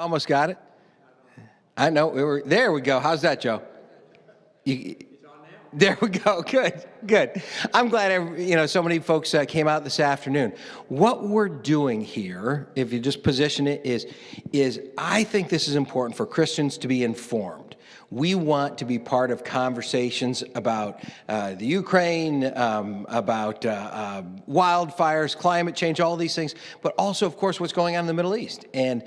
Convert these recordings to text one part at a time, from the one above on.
Almost got it. I know. There we go. How's that, Joe? There we go. Good, good. I'm glad so many folks came out this afternoon. What we're doing here, if you just position it, is I think this is important for Christians to be informed. We want to be part of conversations about the Ukraine, about wildfires, climate change, all these things, but also, of course, what's going on in the Middle East. And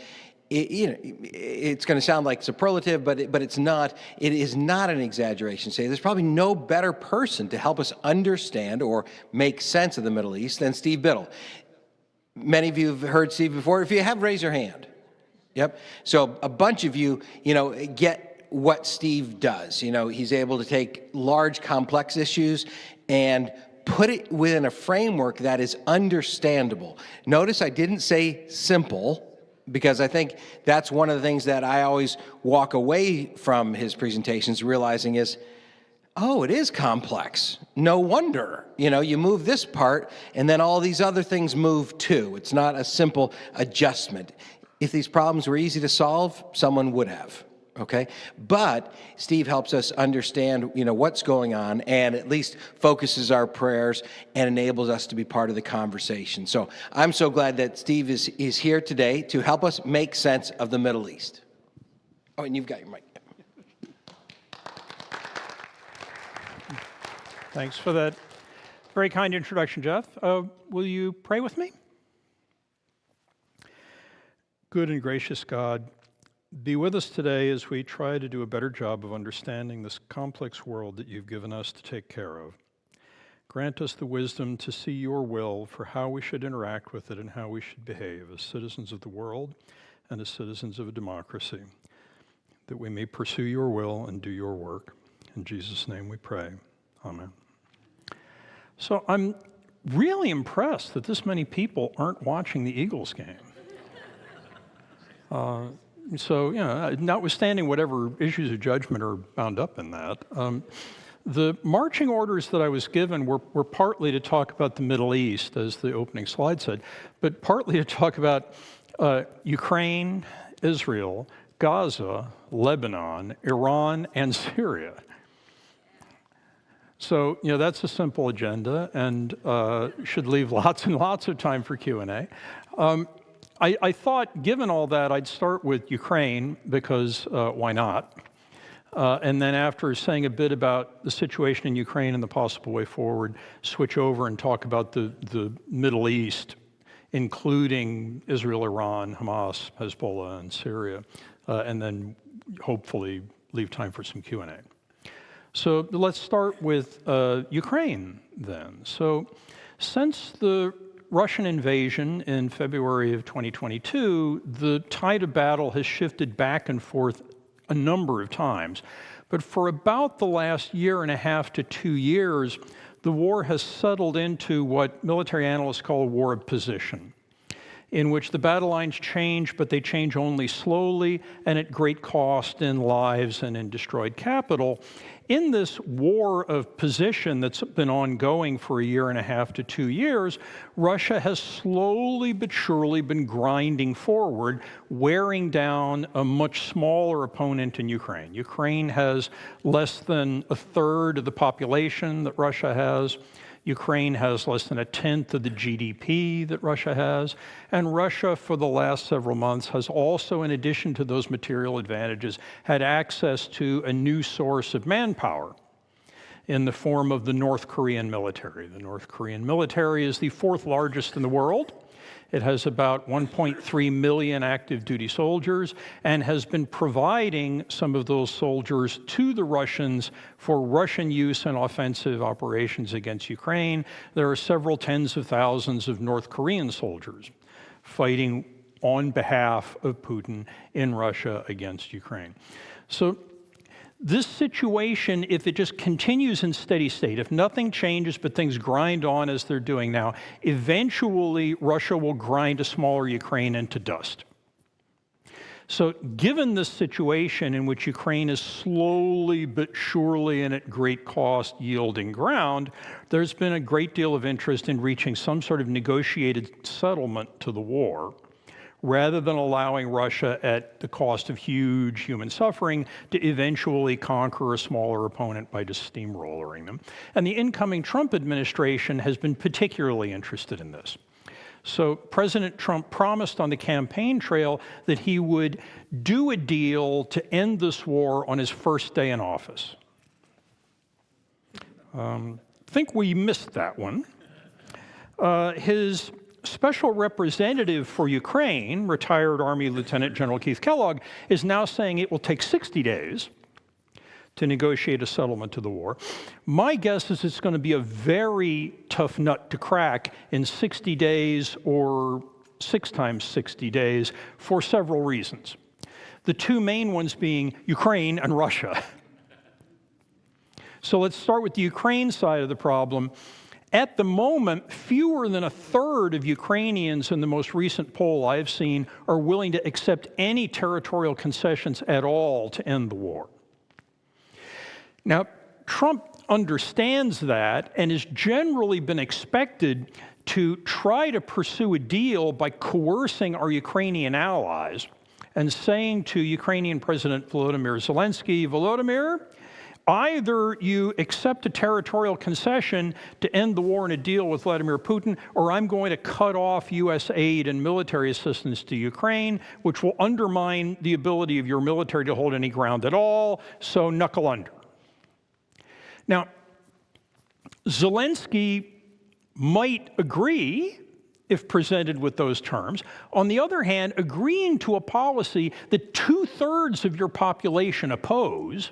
it's going to sound like superlative, but it's not. It is not an exaggeration to say there's probably no better person to help us understand or make sense of the Middle East than Steve Biddle. Many of you have heard Steve before. If you have, raise your hand. Yep. So a bunch of you, get what Steve does. He's able to take large, complex issues and put it within a framework that is understandable. Notice I didn't say simple, because I think that's one of the things that I always walk away from his presentations realizing is, oh, it is complex. No wonder. You move this part, and then all these other things move too. It's not a simple adjustment. If these problems were easy to solve, someone would have. Okay, but Steve helps us understand, what's going on, and at least focuses our prayers and enables us to be part of the conversation. So I'm so glad that Steve is here today to help us make sense of the Middle East. Oh, and you've got your mic. Thanks for that very kind introduction, Jeff. Will you pray with me? Good and gracious God, be with us today as we try to do a better job of understanding this complex world that you've given us to take care of. Grant us the wisdom to see your will for how we should interact with it and how we should behave as citizens of the world and as citizens of a democracy, that we may pursue your will and do your work. In Jesus' name we pray. Amen. So I'm really impressed that this many people aren't watching the Eagles game. So, notwithstanding whatever issues of judgment are bound up in that, the marching orders that I was given were partly to talk about the Middle East, as the opening slide said, but partly to talk about Ukraine, Israel, Gaza, Lebanon, Iran, and Syria. So, that's a simple agenda and should leave lots and lots of time for Q&A. I thought, given all that, I'd start with Ukraine, because why not? And then after saying a bit about the situation in Ukraine and the possible way forward, switch over and talk about the Middle East, including Israel, Iran, Hamas, Hezbollah, and Syria, and then hopefully leave time for some Q&A. So let's start with Ukraine then. So since the Russian invasion in February of 2022, the tide of battle has shifted back and forth a number of times. But for about the last year and a half to 2 years, the war has settled into what military analysts call a war of position, in which the battle lines change, but they change only slowly and at great cost in lives and in destroyed capital. In this war of position that's been ongoing for a year and a half to 2 years, Russia has slowly but surely been grinding forward, wearing down a much smaller opponent in Ukraine. Ukraine has less than a third of the population that Russia has. Ukraine has less than a tenth of the GDP that Russia has. And Russia, for the last several months, has also, in addition to those material advantages, had access to a new source of manpower in the form of the North Korean military. The North Korean military is the fourth largest in the world. It has about 1.3 million active duty soldiers and has been providing some of those soldiers to the Russians for Russian use in offensive operations against Ukraine. There are several tens of thousands of North Korean soldiers fighting on behalf of Putin in Russia against Ukraine. So this situation, if it just continues in steady state, if nothing changes but things grind on as they're doing now, eventually Russia will grind a smaller Ukraine into dust. So given this situation in which Ukraine is slowly but surely and at great cost yielding ground, there's been a great deal of interest in reaching some sort of negotiated settlement to the war, rather than allowing Russia, at the cost of huge human suffering, to eventually conquer a smaller opponent by just steamrolling them. And the incoming Trump administration has been particularly interested in this. So President Trump promised on the campaign trail that he would do a deal to end this war on his first day in office. I think we missed that one. His special representative for Ukraine, retired Army Lieutenant General Keith Kellogg, is now saying it will take 60 days to negotiate a settlement to the war. My guess is it's going to be a very tough nut to crack in 60 days or 6 times 60 days for several reasons. The two main ones being Ukraine and Russia. So let's start with the Ukraine side of the problem. At the moment, fewer than a third of Ukrainians in the most recent poll I've seen are willing to accept any territorial concessions at all to end the war. Now, Trump understands that and has generally been expected to try to pursue a deal by coercing our Ukrainian allies and saying to Ukrainian President Volodymyr Zelensky, Volodymyr, either you accept a territorial concession to end the war in a deal with Vladimir Putin, or I'm going to cut off U.S. aid and military assistance to Ukraine, which will undermine the ability of your military to hold any ground at all, so knuckle under. Now, Zelensky might agree if presented with those terms. On the other hand, agreeing to a policy that 2/3 of your population oppose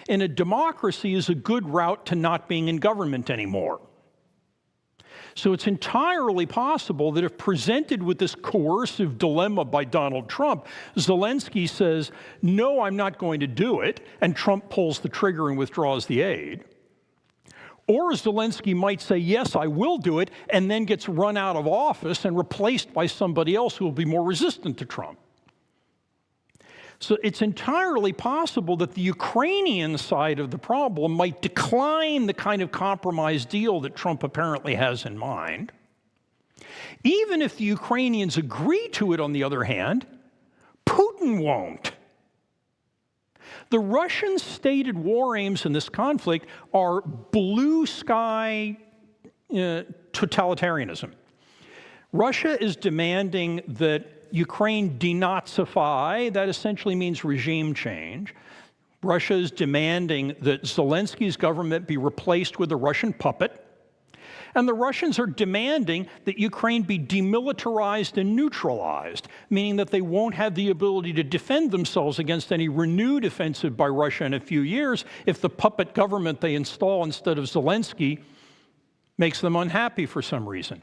in a democracy is a good route to not being in government anymore. So it's entirely possible that if presented with this coercive dilemma by Donald Trump, Zelensky says, no, I'm not going to do it, and Trump pulls the trigger and withdraws the aid. Or Zelensky might say, yes, I will do it, and then gets run out of office and replaced by somebody else who will be more resistant to Trump. So it's entirely possible that the Ukrainian side of the problem might decline the kind of compromise deal that Trump apparently has in mind. Even if the Ukrainians agree to it, on the other hand, Putin won't. The Russian stated war aims in this conflict are blue sky totalitarianism. Russia is demanding that Ukraine denazify. That essentially means regime change. Russia is demanding that Zelensky's government be replaced with a Russian puppet. And the Russians are demanding that Ukraine be demilitarized and neutralized, meaning that they won't have the ability to defend themselves against any renewed offensive by Russia in a few years if the puppet government they install instead of Zelensky makes them unhappy for some reason.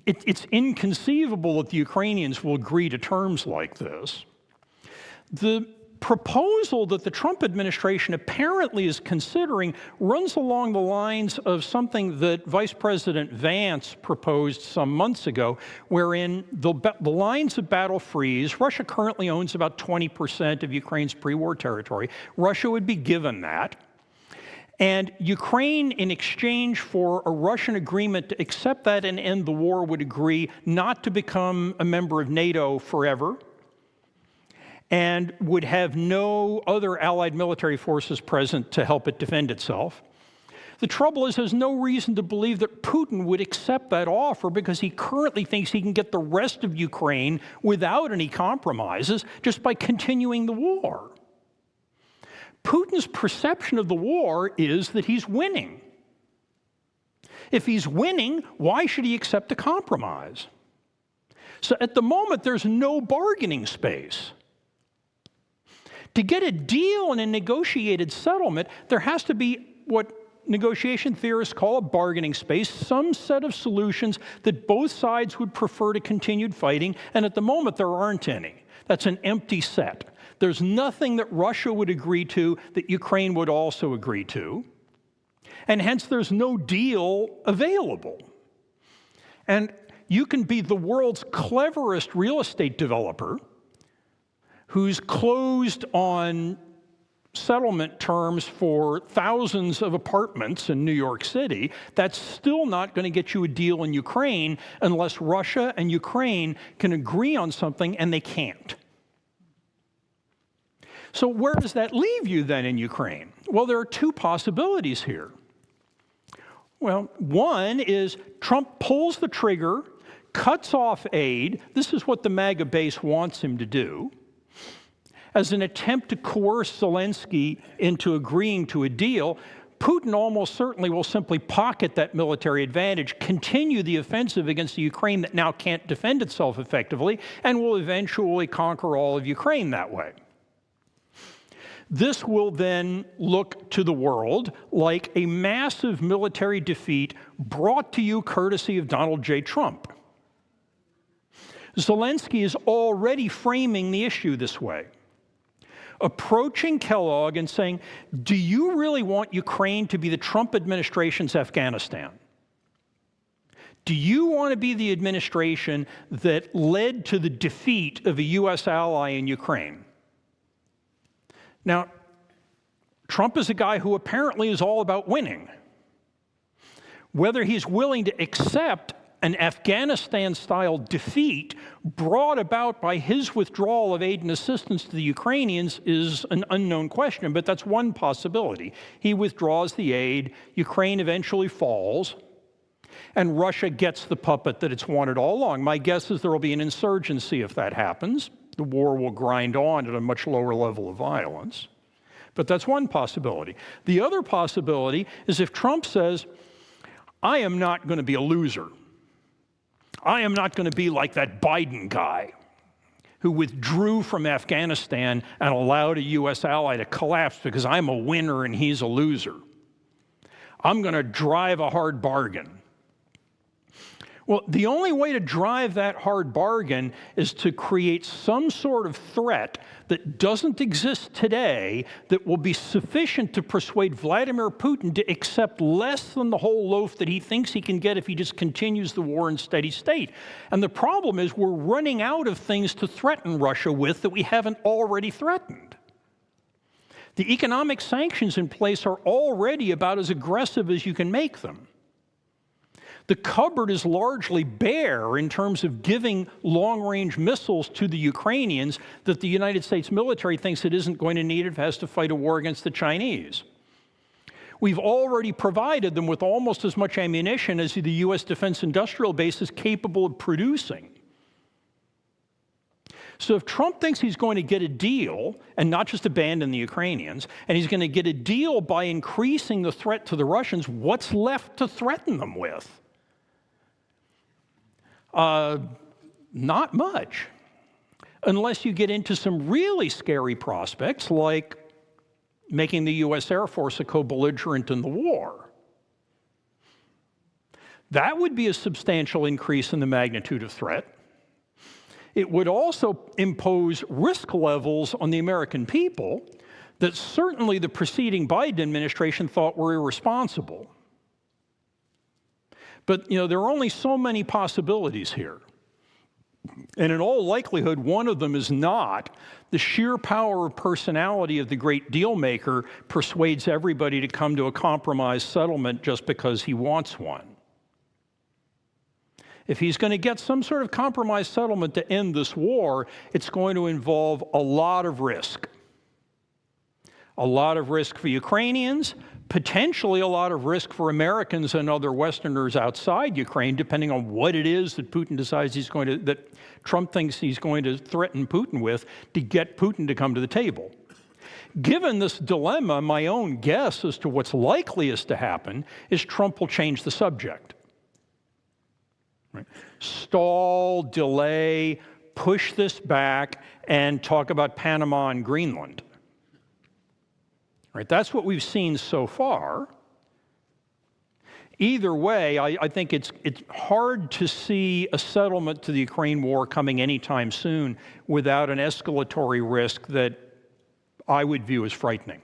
It's inconceivable that the Ukrainians will agree to terms like this. The proposal that the Trump administration apparently is considering runs along the lines of something that Vice President Vance proposed some months ago, wherein the lines of battle freeze. Russia currently owns about 20% of Ukraine's pre-war territory. Russia would be given that. And Ukraine, in exchange for a Russian agreement to accept that and end the war, would agree not to become a member of NATO forever and would have no other allied military forces present to help it defend itself. The trouble is there's no reason to believe that Putin would accept that offer because he currently thinks he can get the rest of Ukraine without any compromises just by continuing the war. Putin's perception of the war is that he's winning. If he's winning, why should he accept a compromise? So at the moment, there's no bargaining space. To get a deal and a negotiated settlement, there has to be what negotiation theorists call a bargaining space, some set of solutions that both sides would prefer to continued fighting, and at the moment, there aren't any. That's an empty set. There's nothing that Russia would agree to that Ukraine would also agree to, and hence there's no deal available. And you can be the world's cleverest real estate developer who's closed on settlement terms for thousands of apartments in New York City, that's still not going to get you a deal in Ukraine unless Russia and Ukraine can agree on something, and they can't. So where does that leave you then in Ukraine? Well, there are two possibilities here. Well, one is Trump pulls the trigger, cuts off aid. This is what the MAGA base wants him to do, as an attempt to coerce Zelensky into agreeing to a deal. Putin almost certainly will simply pocket that military advantage, continue the offensive against the Ukraine that now can't defend itself effectively, and will eventually conquer all of Ukraine that way. This will then look to the world like a massive military defeat brought to you courtesy of Donald J. Trump. Zelensky is already framing the issue this way, approaching Kellogg and saying, do you really want Ukraine to be the Trump administration's Afghanistan? Do you want to be the administration that led to the defeat of a U.S. ally in Ukraine? Now, Trump is a guy who apparently is all about winning. Whether he's willing to accept an Afghanistan-style defeat brought about by his withdrawal of aid and assistance to the Ukrainians is an unknown question, but that's one possibility. He withdraws the aid, Ukraine eventually falls, and Russia gets the puppet that it's wanted all along. My guess is there will be an insurgency if that happens. The war will grind on at a much lower level of violence. But that's one possibility. The other possibility is if Trump says, I am not going to be a loser. I am not going to be like that Biden guy who withdrew from Afghanistan and allowed a U.S. ally to collapse because I'm a winner and he's a loser. I'm going to drive a hard bargain. Well, the only way to drive that hard bargain is to create some sort of threat that doesn't exist today that will be sufficient to persuade Vladimir Putin to accept less than the whole loaf that he thinks he can get if he just continues the war in steady state. And the problem is we're running out of things to threaten Russia with that we haven't already threatened. The economic sanctions in place are already about as aggressive as you can make them. The cupboard is largely bare in terms of giving long-range missiles to the Ukrainians that the United States military thinks it isn't going to need if it has to fight a war against the Chinese. We've already provided them with almost as much ammunition as the U.S. defense industrial base is capable of producing. So if Trump thinks he's going to get a deal and not just abandon the Ukrainians, and he's going to get a deal by increasing the threat to the Russians, what's left to threaten them with? Not much, unless you get into some really scary prospects like making the U.S. Air Force a co-belligerent in the war. That would be a substantial increase in the magnitude of threat. It would also impose risk levels on the American people that certainly the preceding Biden administration thought were irresponsible. But, there are only so many possibilities here. And in all likelihood, one of them is not the sheer power of personality of the great deal maker persuades everybody to come to a compromise settlement just because he wants one. If he's going to get some sort of compromise settlement to end this war, it's going to involve a lot of risk. A lot of risk for Ukrainians, potentially a lot of risk for Americans and other Westerners outside Ukraine, depending on what it is that Putin decides that Trump thinks he's going to threaten Putin with to get Putin to come to the table. Given this dilemma, my own guess as to what's likeliest to happen is Trump will change the subject. Right? Stall, delay, push this back, and talk about Panama and Greenland. Right, that's what we've seen so far. Either way, I think it's hard to see a settlement to the Ukraine war coming anytime soon without an escalatory risk that I would view as frightening.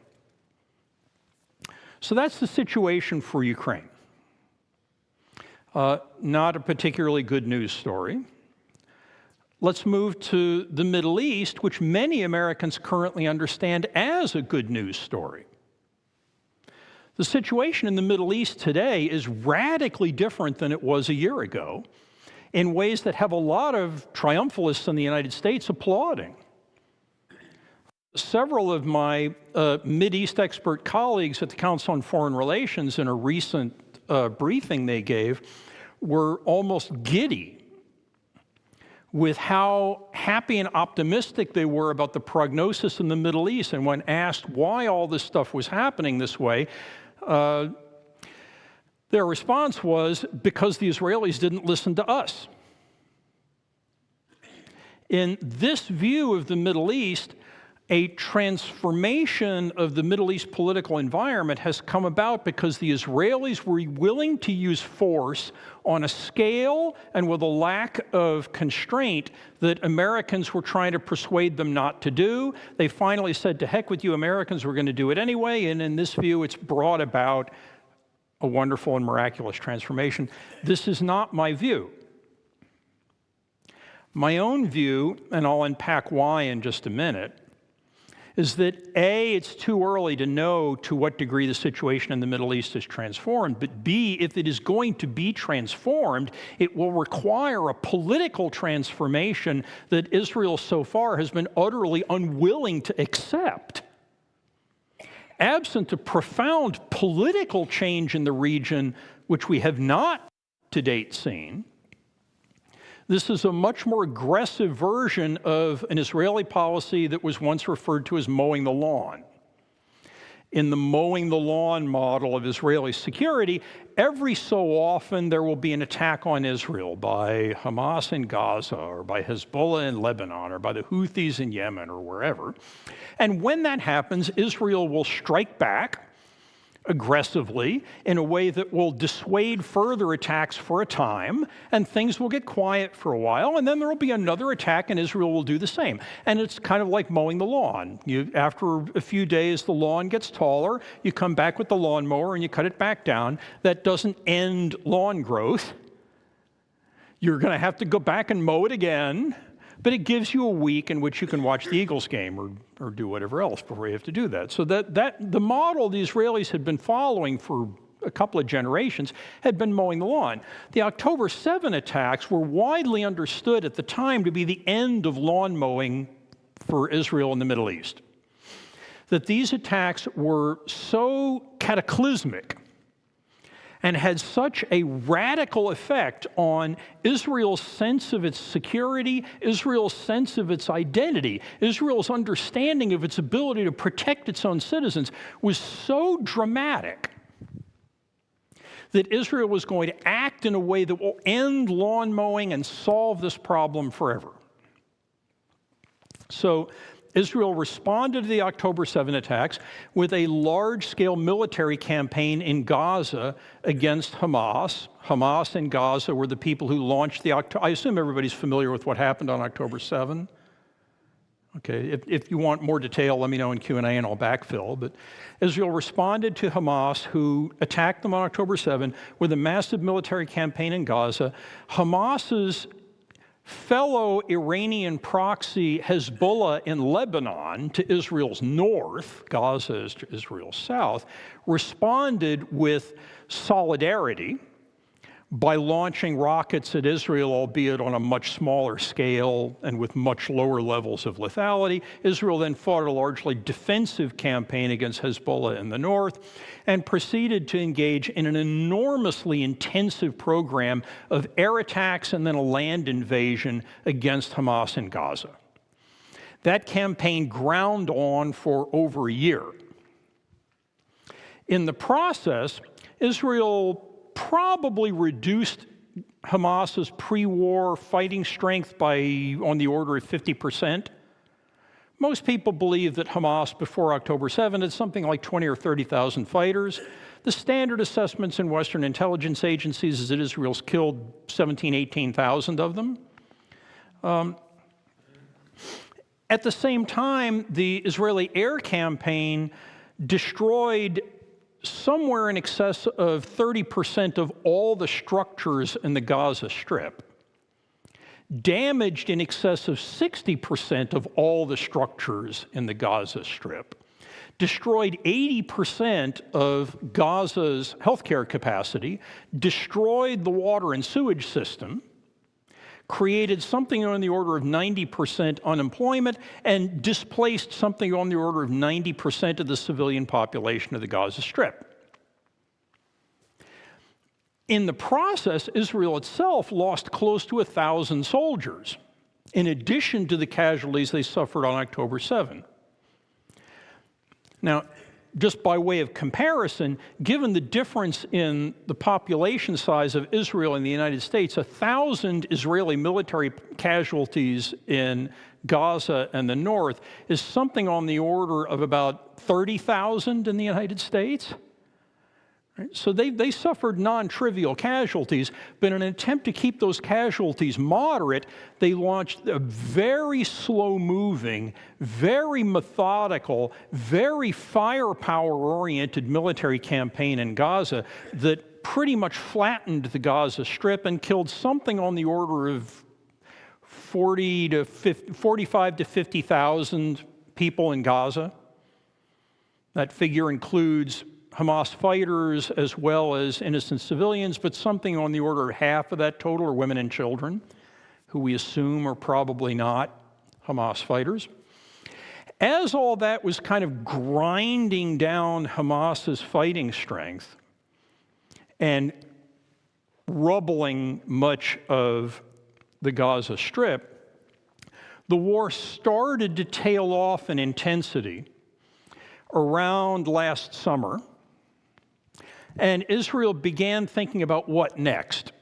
So that's the situation for Ukraine. Not a particularly good news story. let's move to the Middle East, which many Americans currently understand as a good news story. The situation in the Middle East today is radically different than it was a year ago in ways that have a lot of triumphalists in the United States applauding. Several of my Mideast expert colleagues at the Council on Foreign Relations in a recent briefing they gave were almost giddy with how happy and optimistic they were about the prognosis in the Middle East. And when asked why all this stuff was happening this way, their response was, because the Israelis didn't listen to us. In this view of the Middle East, a transformation of the Middle East political environment has come about because the Israelis were willing to use force on a scale and with a lack of constraint that Americans were trying to persuade them not to do. They finally said, to heck with you Americans, we're going to do it anyway. And in this view, it's brought about a wonderful and miraculous transformation. This is not my view. My own view, and I'll unpack why in just a minute, is that A, it's too early to know to what degree the situation in the Middle East is transformed, but B, if it is going to be transformed, it will require a political transformation that Israel so far has been utterly unwilling to accept. Absent a profound political change in the region, which we have not to date seen, this is a much more aggressive version of an Israeli policy that was once referred to as mowing the lawn. In the mowing the lawn model of Israeli security, every so often there will be an attack on Israel by Hamas in Gaza or by Hezbollah in Lebanon or by the Houthis in Yemen or wherever. And when that happens, Israel will strike back aggressively in a way that will dissuade further attacks for a time, and things will get quiet for a while, and then there will be another attack and Israel will do the same. And it's kind of like mowing the lawn. After a few days, the lawn gets taller, you come back with the lawnmower and you cut it back down. That doesn't end lawn growth. You're going to have to go back and mow it again, but it gives you a week in which you can watch the Eagles game or do whatever else before you have to do that. So the model the Israelis had been following for a couple of generations had been mowing the lawn. The October 7 attacks were widely understood at the time to be the end of lawn mowing for Israel in the Middle East. That these attacks were so cataclysmic and had such a radical effect on Israel's sense of its security, Israel's sense of its identity, Israel's understanding of its ability to protect its own citizens was so dramatic that Israel was going to act in a way that will end lawn mowing and solve this problem forever. So Israel responded to the October 7 attacks with a large-scale military campaign in Gaza against Hamas. Hamas in Gaza were the people who launched the October. I assume everybody's familiar with what happened on October 7. Okay, if you want more detail, let me know in Q&A and I'll backfill. But Israel responded to Hamas, who attacked them on October 7 with a massive military campaign in Gaza. Hamas's fellow Iranian proxy Hezbollah in Lebanon, to Israel's north, Gaza is to Israel's south, responded with solidarity by launching rockets at Israel, albeit on a much smaller scale and with much lower levels of lethality. Israel then fought a largely defensive campaign against Hezbollah in the north and proceeded to engage in an enormously intensive program of air attacks and then a land invasion against Hamas in Gaza. That campaign ground on for over a year. In the process, Israel probably reduced Hamas's pre-war fighting strength by on the order of 50%. Most people believe that Hamas before October 7 had something like 20 or 30,000 fighters. The standard assessments in Western intelligence agencies is that Israel's killed 17,000, 18,000 of them. At the same time, the Israeli air campaign destroyed somewhere in excess of 30% of all the structures in the Gaza Strip, damaged in excess of 60% of all the structures in the Gaza Strip, destroyed 80% of Gaza's healthcare capacity, destroyed the water and sewage system, created something on the order of 90% unemployment, and displaced something on the order of 90% of the civilian population of the Gaza Strip. In the process, Israel itself lost close to 1,000 soldiers, in addition to the casualties they suffered on October 7. Now, just by way of comparison, given the difference in the population size of Israel and the United States, 1,000 Israeli military casualties in Gaza and the north is something on the order of about 30,000 in the United States. Right? So they suffered non-trivial casualties, but in an attempt to keep those casualties moderate, they launched a very slow-moving, very methodical, very firepower-oriented military campaign in Gaza that pretty much flattened the Gaza Strip and killed something on the order of 45 to 50,000 people in Gaza. That figure includes Hamas fighters as well as innocent civilians, but something on the order of half of that total are women and children, who we assume are probably not Hamas fighters. As all that was kind of grinding down Hamas's fighting strength and rubbling much of the Gaza Strip, the war started to tail off in intensity around last summer. And Israel began thinking about what next.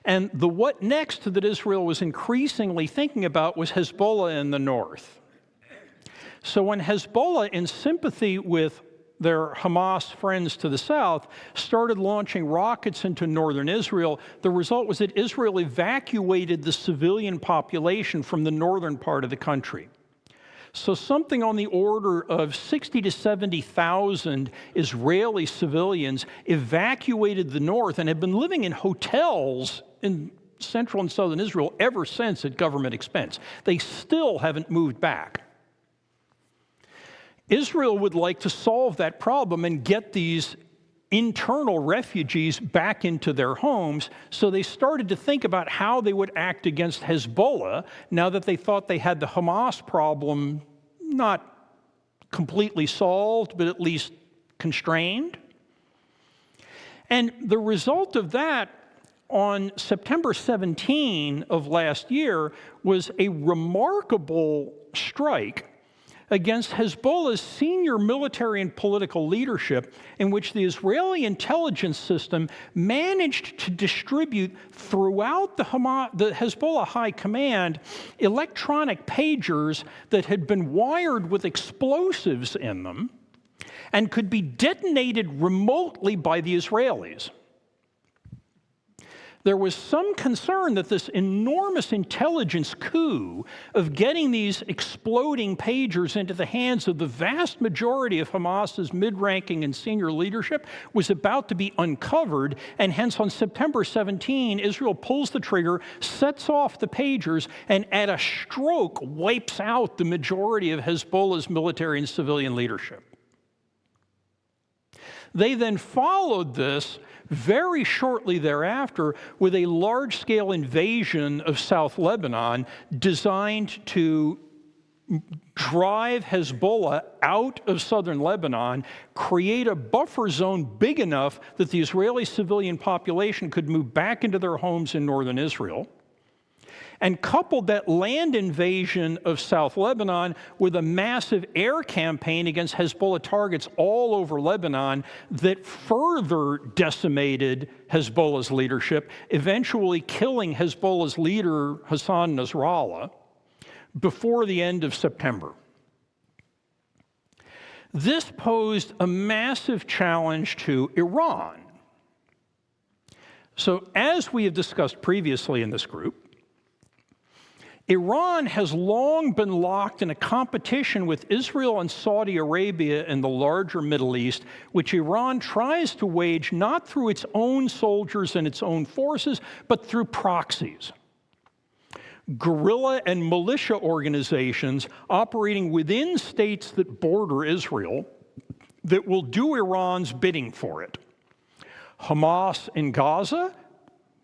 And the what next that Israel was increasingly thinking about was Hezbollah in the north. So when Hezbollah, in sympathy with their Hamas friends to the south, started launching rockets into northern Israel, the result was that Israel evacuated the civilian population from the northern part of the country. So something on the order of 60 to 70,000 Israeli civilians evacuated the north and have been living in hotels in central and southern Israel ever since at government expense. They still haven't moved back. Israel would like to solve that problem and get these internal refugees back into their homes, so they started to think about how they would act against Hezbollah now that they thought they had the Hamas problem not completely solved, but at least constrained. And the result of that on September 17 of last year was a remarkable strike against Hezbollah's senior military and political leadership, in which the Israeli intelligence system managed to distribute throughout the Hezbollah high command electronic pagers that had been wired with explosives in them and could be detonated remotely by the Israelis. There was some concern that this enormous intelligence coup of getting these exploding pagers into the hands of the vast majority of Hamas's mid-ranking and senior leadership was about to be uncovered, and hence on September 17, Israel pulls the trigger, sets off the pagers, and at a stroke wipes out the majority of Hezbollah's military and civilian leadership. They then followed this very shortly thereafter with a large-scale invasion of South Lebanon designed to drive Hezbollah out of southern Lebanon, create a buffer zone big enough that the Israeli civilian population could move back into their homes in northern Israel, and coupled that land invasion of South Lebanon with a massive air campaign against Hezbollah targets all over Lebanon that further decimated Hezbollah's leadership, eventually killing Hezbollah's leader, Hassan Nasrallah, before the end of September. This posed a massive challenge to Iran. So, as we have discussed previously in this group, Iran has long been locked in a competition with Israel and Saudi Arabia in the larger Middle East, which Iran tries to wage not through its own soldiers and its own forces, but through proxies. guerrilla and militia organizations operating within states that border Israel that will do Iran's bidding for it. Hamas in Gaza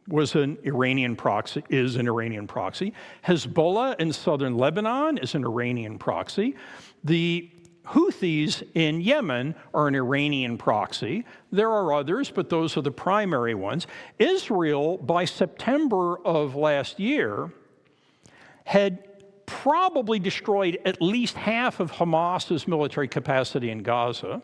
was an Iranian proxy, is an Iranian proxy. Hezbollah in southern Lebanon is an Iranian proxy. The Houthis in Yemen are an Iranian proxy. There are others, but those are the primary ones. Israel, by September of last year, had probably destroyed at least half of Hamas's military capacity in Gaza.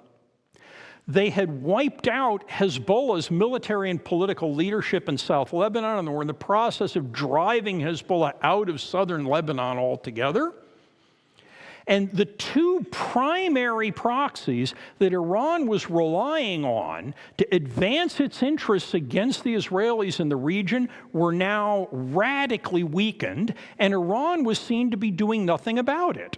They had wiped out Hezbollah's military and political leadership in South Lebanon, and were in the process of driving Hezbollah out of southern Lebanon altogether. And the two primary proxies that Iran was relying on to advance its interests against the Israelis in the region were now radically weakened, and Iran was seen to be doing nothing about it.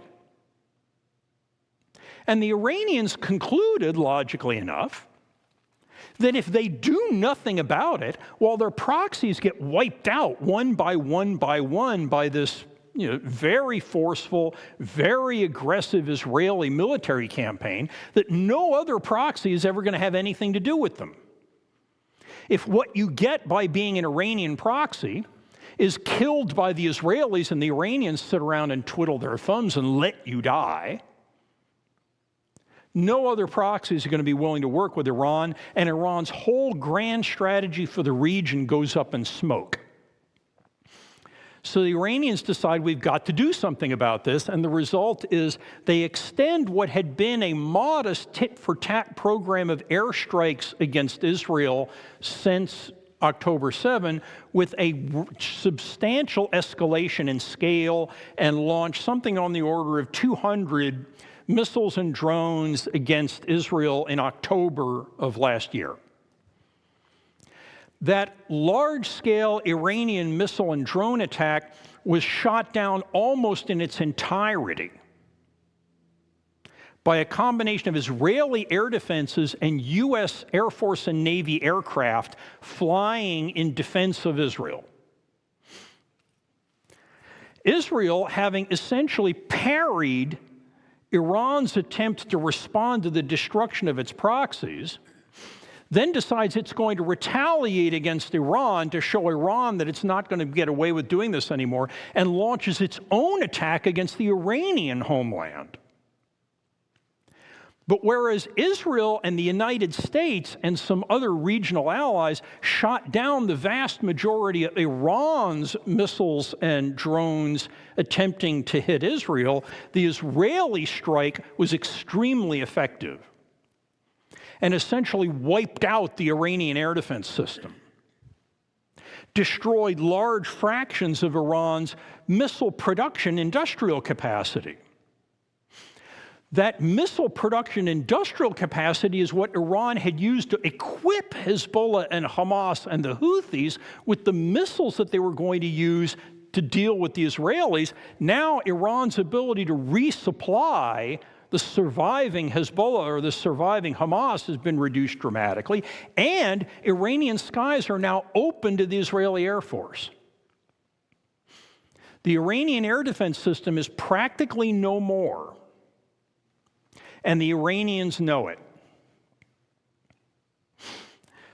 And the Iranians concluded, logically enough, that if they do nothing about it, while their proxies get wiped out one by one by this very forceful, very aggressive Israeli military campaign, that no other proxy is ever going to have anything to do with them. If what you get by being an Iranian proxy is killed by the Israelis and the Iranians sit around and twiddle their thumbs and let you die, no other proxies are going to be willing to work with Iran, and Iran's whole grand strategy for the region goes up in smoke. So the Iranians decide we've got to do something about this, and the result is they extend what had been a modest tit-for-tat program of airstrikes against Israel since October 7 with a substantial escalation in scale, and launch something on the order of 200 missiles and drones against Israel in October of last year. That large-scale Iranian missile and drone attack was shot down almost in its entirety by a combination of Israeli air defenses and U.S. Air Force and Navy aircraft flying in defense of Israel. Israel, having essentially parried Iran's attempt to respond to the destruction of its proxies, then decides it's going to retaliate against Iran to show Iran that it's not going to get away with doing this anymore, and launches its own attack against the Iranian homeland. But whereas Israel and the United States and some other regional allies shot down the vast majority of Iran's missiles and drones attempting to hit Israel, the Israeli strike was extremely effective and essentially wiped out the Iranian air defense system, destroyed large fractions of Iran's missile production industrial capacity. That missile production industrial capacity is what Iran had used to equip Hezbollah and Hamas and the Houthis with the missiles that they were going to use to deal with the Israelis. Now Iran's ability to resupply the surviving Hezbollah or the surviving Hamas has been reduced dramatically, and Iranian skies are now open to the Israeli Air Force. The Iranian air defense system is practically no more, and the Iranians know it.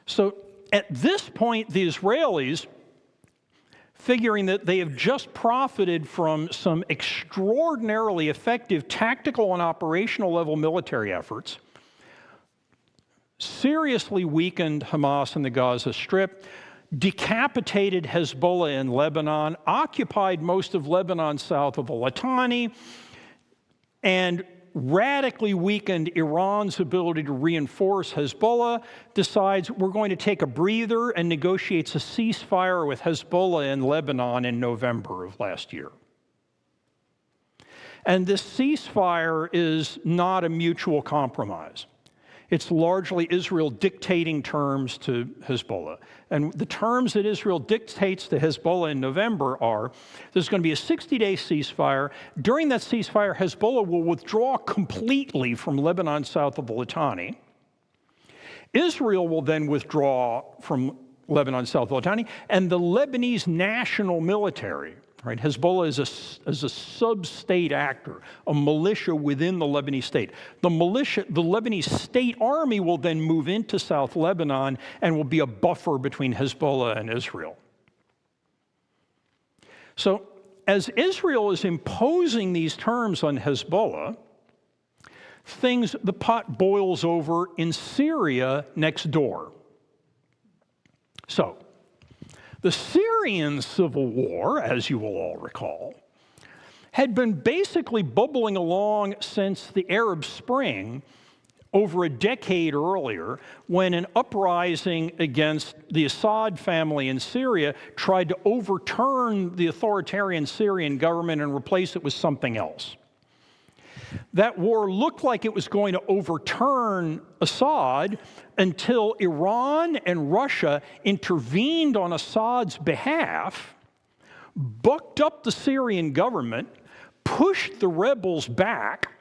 So at this point, the Israelis, figuring that they have just profited from some extraordinarily effective tactical and operational level military efforts, seriously weakened Hamas in the Gaza Strip, decapitated Hezbollah in Lebanon, occupied most of Lebanon south of the Litani, and radically weakened Iran's ability to reinforce Hezbollah, decides we're going to take a breather and negotiates a ceasefire with Hezbollah in Lebanon in November of last year. And this ceasefire is not a mutual compromise. It's largely Israel dictating terms to Hezbollah. And the terms that Israel dictates to Hezbollah in November are, there's going to be a 60-day ceasefire. During that ceasefire, Hezbollah will withdraw completely from Lebanon south of the Litani. Israel will then withdraw from Lebanon south of the Litani, and the Lebanese national military, Right? Hezbollah is a sub-state actor, a militia within the Lebanese state. The Lebanese state army will then move into South Lebanon and will be a buffer between Hezbollah and Israel. So as Israel is imposing these terms on Hezbollah, the pot boils over in Syria next door. So, the Syrian civil war, as you will all recall, had been basically bubbling along since the Arab Spring over a decade earlier, when an uprising against the Assad family in Syria tried to overturn the authoritarian Syrian government and replace it with something else. That war looked like it was going to overturn Assad until Iran and Russia intervened on Assad's behalf, bucked up the Syrian government, pushed the rebels back,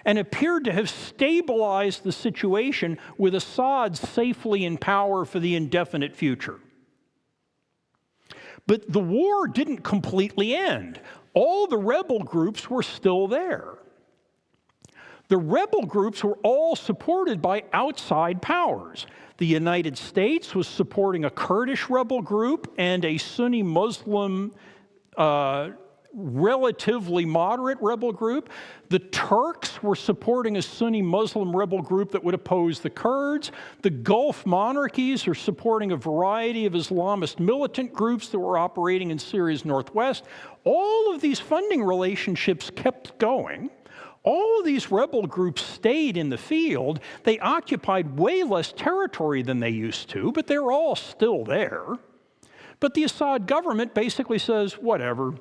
and appeared to have stabilized the situation with Assad safely in power for the indefinite future. But the war didn't completely end. All the rebel groups were still there. The rebel groups were all supported by outside powers. The United States was supporting a Kurdish rebel group and a Sunni Muslim relatively moderate rebel group. The Turks were supporting a Sunni Muslim rebel group that would oppose the Kurds. The Gulf monarchies are supporting a variety of Islamist militant groups that were operating in Syria's northwest. All of these funding relationships kept going. All of these rebel groups stayed in the field. They occupied way less territory than they used to, but they're all still there. But the Assad government basically says, whatever.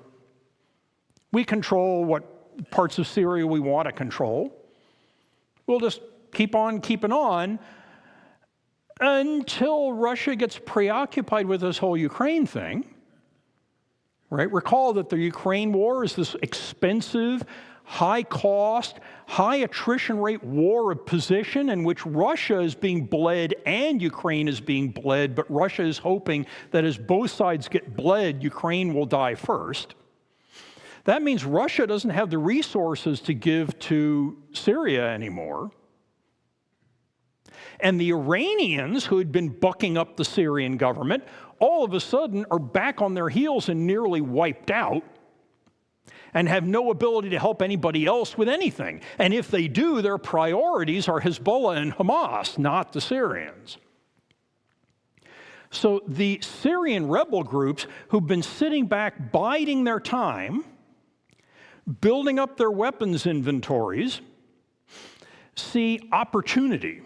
We control what parts of Syria we want to control. We'll just keep on keeping on until Russia gets preoccupied with this whole Ukraine thing. Right? Recall that the Ukraine war is this expensive, high-cost, high-attrition rate war of position in which Russia is being bled and Ukraine is being bled, but Russia is hoping that as both sides get bled, Ukraine will die first. That means Russia doesn't have the resources to give to Syria anymore. And the Iranians, who had been bucking up the Syrian government, all of a sudden are back on their heels and nearly wiped out and have no ability to help anybody else with anything. And if they do, their priorities are Hezbollah and Hamas, not the Syrians. So the Syrian rebel groups who've been sitting back biding their time, building up their weapons inventories, see opportunity.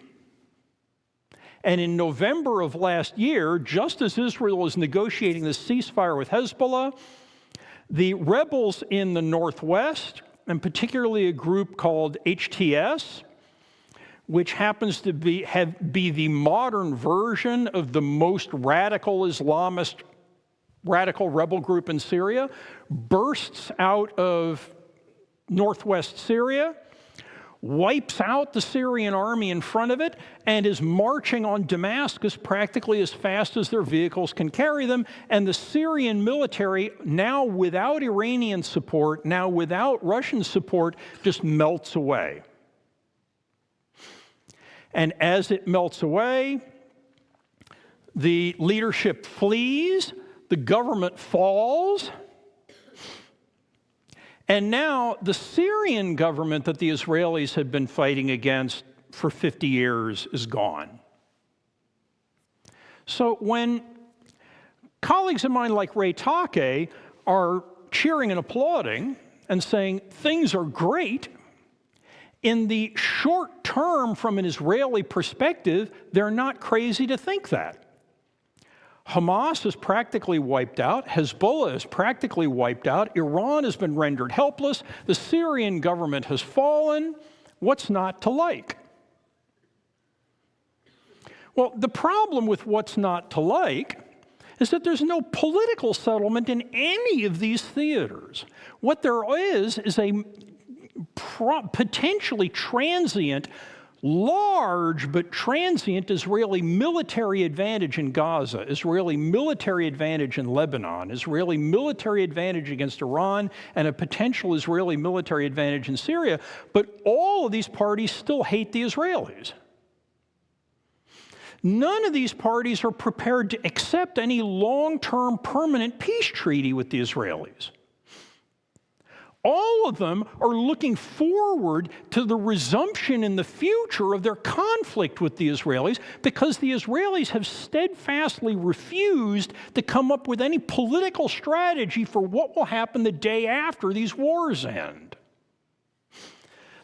And in November of last year, just as Israel was negotiating the ceasefire with Hezbollah, the rebels in the northwest, and particularly a group called HTS, which happens to be the modern version of the most radical Islamist radical rebel group in Syria, bursts out of northwest Syria, wipes out the Syrian army in front of it, and is marching on Damascus practically as fast as their vehicles can carry them. And the Syrian military, now without Iranian support, now without Russian support, just melts away. And as it melts away, the leadership flees, the government falls, and now the Syrian government that the Israelis had been fighting against for 50 years is gone. So when colleagues of mine like Ray Take are cheering and applauding and saying things are great, in the short term from an Israeli perspective, they're not crazy to think that. Hamas is practically wiped out. Hezbollah is practically wiped out. Iran has been rendered helpless. The Syrian government has fallen. What's not to like? Well, the problem with what's not to like is that there's no political settlement in any of these theaters. What there is a potentially transient large but transient Israeli military advantage in Gaza, Israeli military advantage in Lebanon, Israeli military advantage against Iran, and a potential Israeli military advantage in Syria. But all of these parties still hate the Israelis. None of these parties are prepared to accept any long-term permanent peace treaty with the Israelis. All of them are looking forward to the resumption in the future of their conflict with the Israelis because the Israelis have steadfastly refused to come up with any political strategy for what will happen the day after these wars end.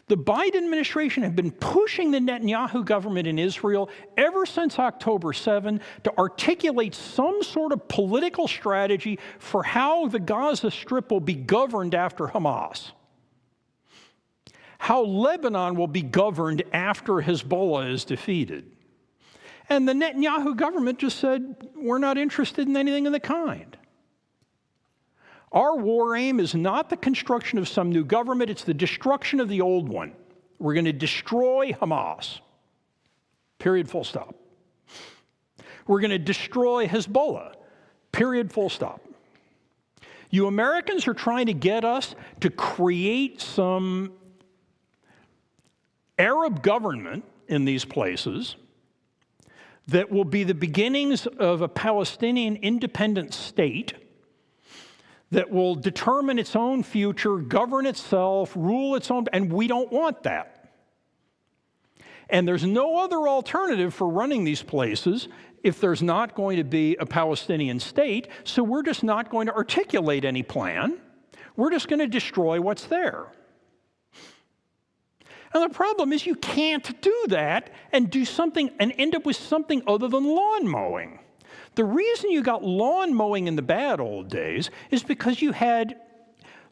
The Biden administration have been pushing the Netanyahu government in Israel ever since October 7 to articulate some sort of political strategy for how the Gaza Strip will be governed after Hamas, how Lebanon will be governed after Hezbollah is defeated. And the Netanyahu government just said, we're not interested in anything of the kind. Our war aim is not the construction of some new government, it's the destruction of the old one. We're going to destroy Hamas. Period, full stop. We're going to destroy Hezbollah. Period, full stop. You Americans are trying to get us to create some Arab government in these places that will be the beginnings of a Palestinian independent state that will determine its own future, govern itself, rule its own, and we don't want that. And there's no other alternative for running these places if there's not going to be a Palestinian state, so we're just not going to articulate any plan. We're just going to destroy what's there. And the problem is you can't do that and do something and end up with something other than lawn mowing. The reason you got lawn mowing in the bad old days is because you had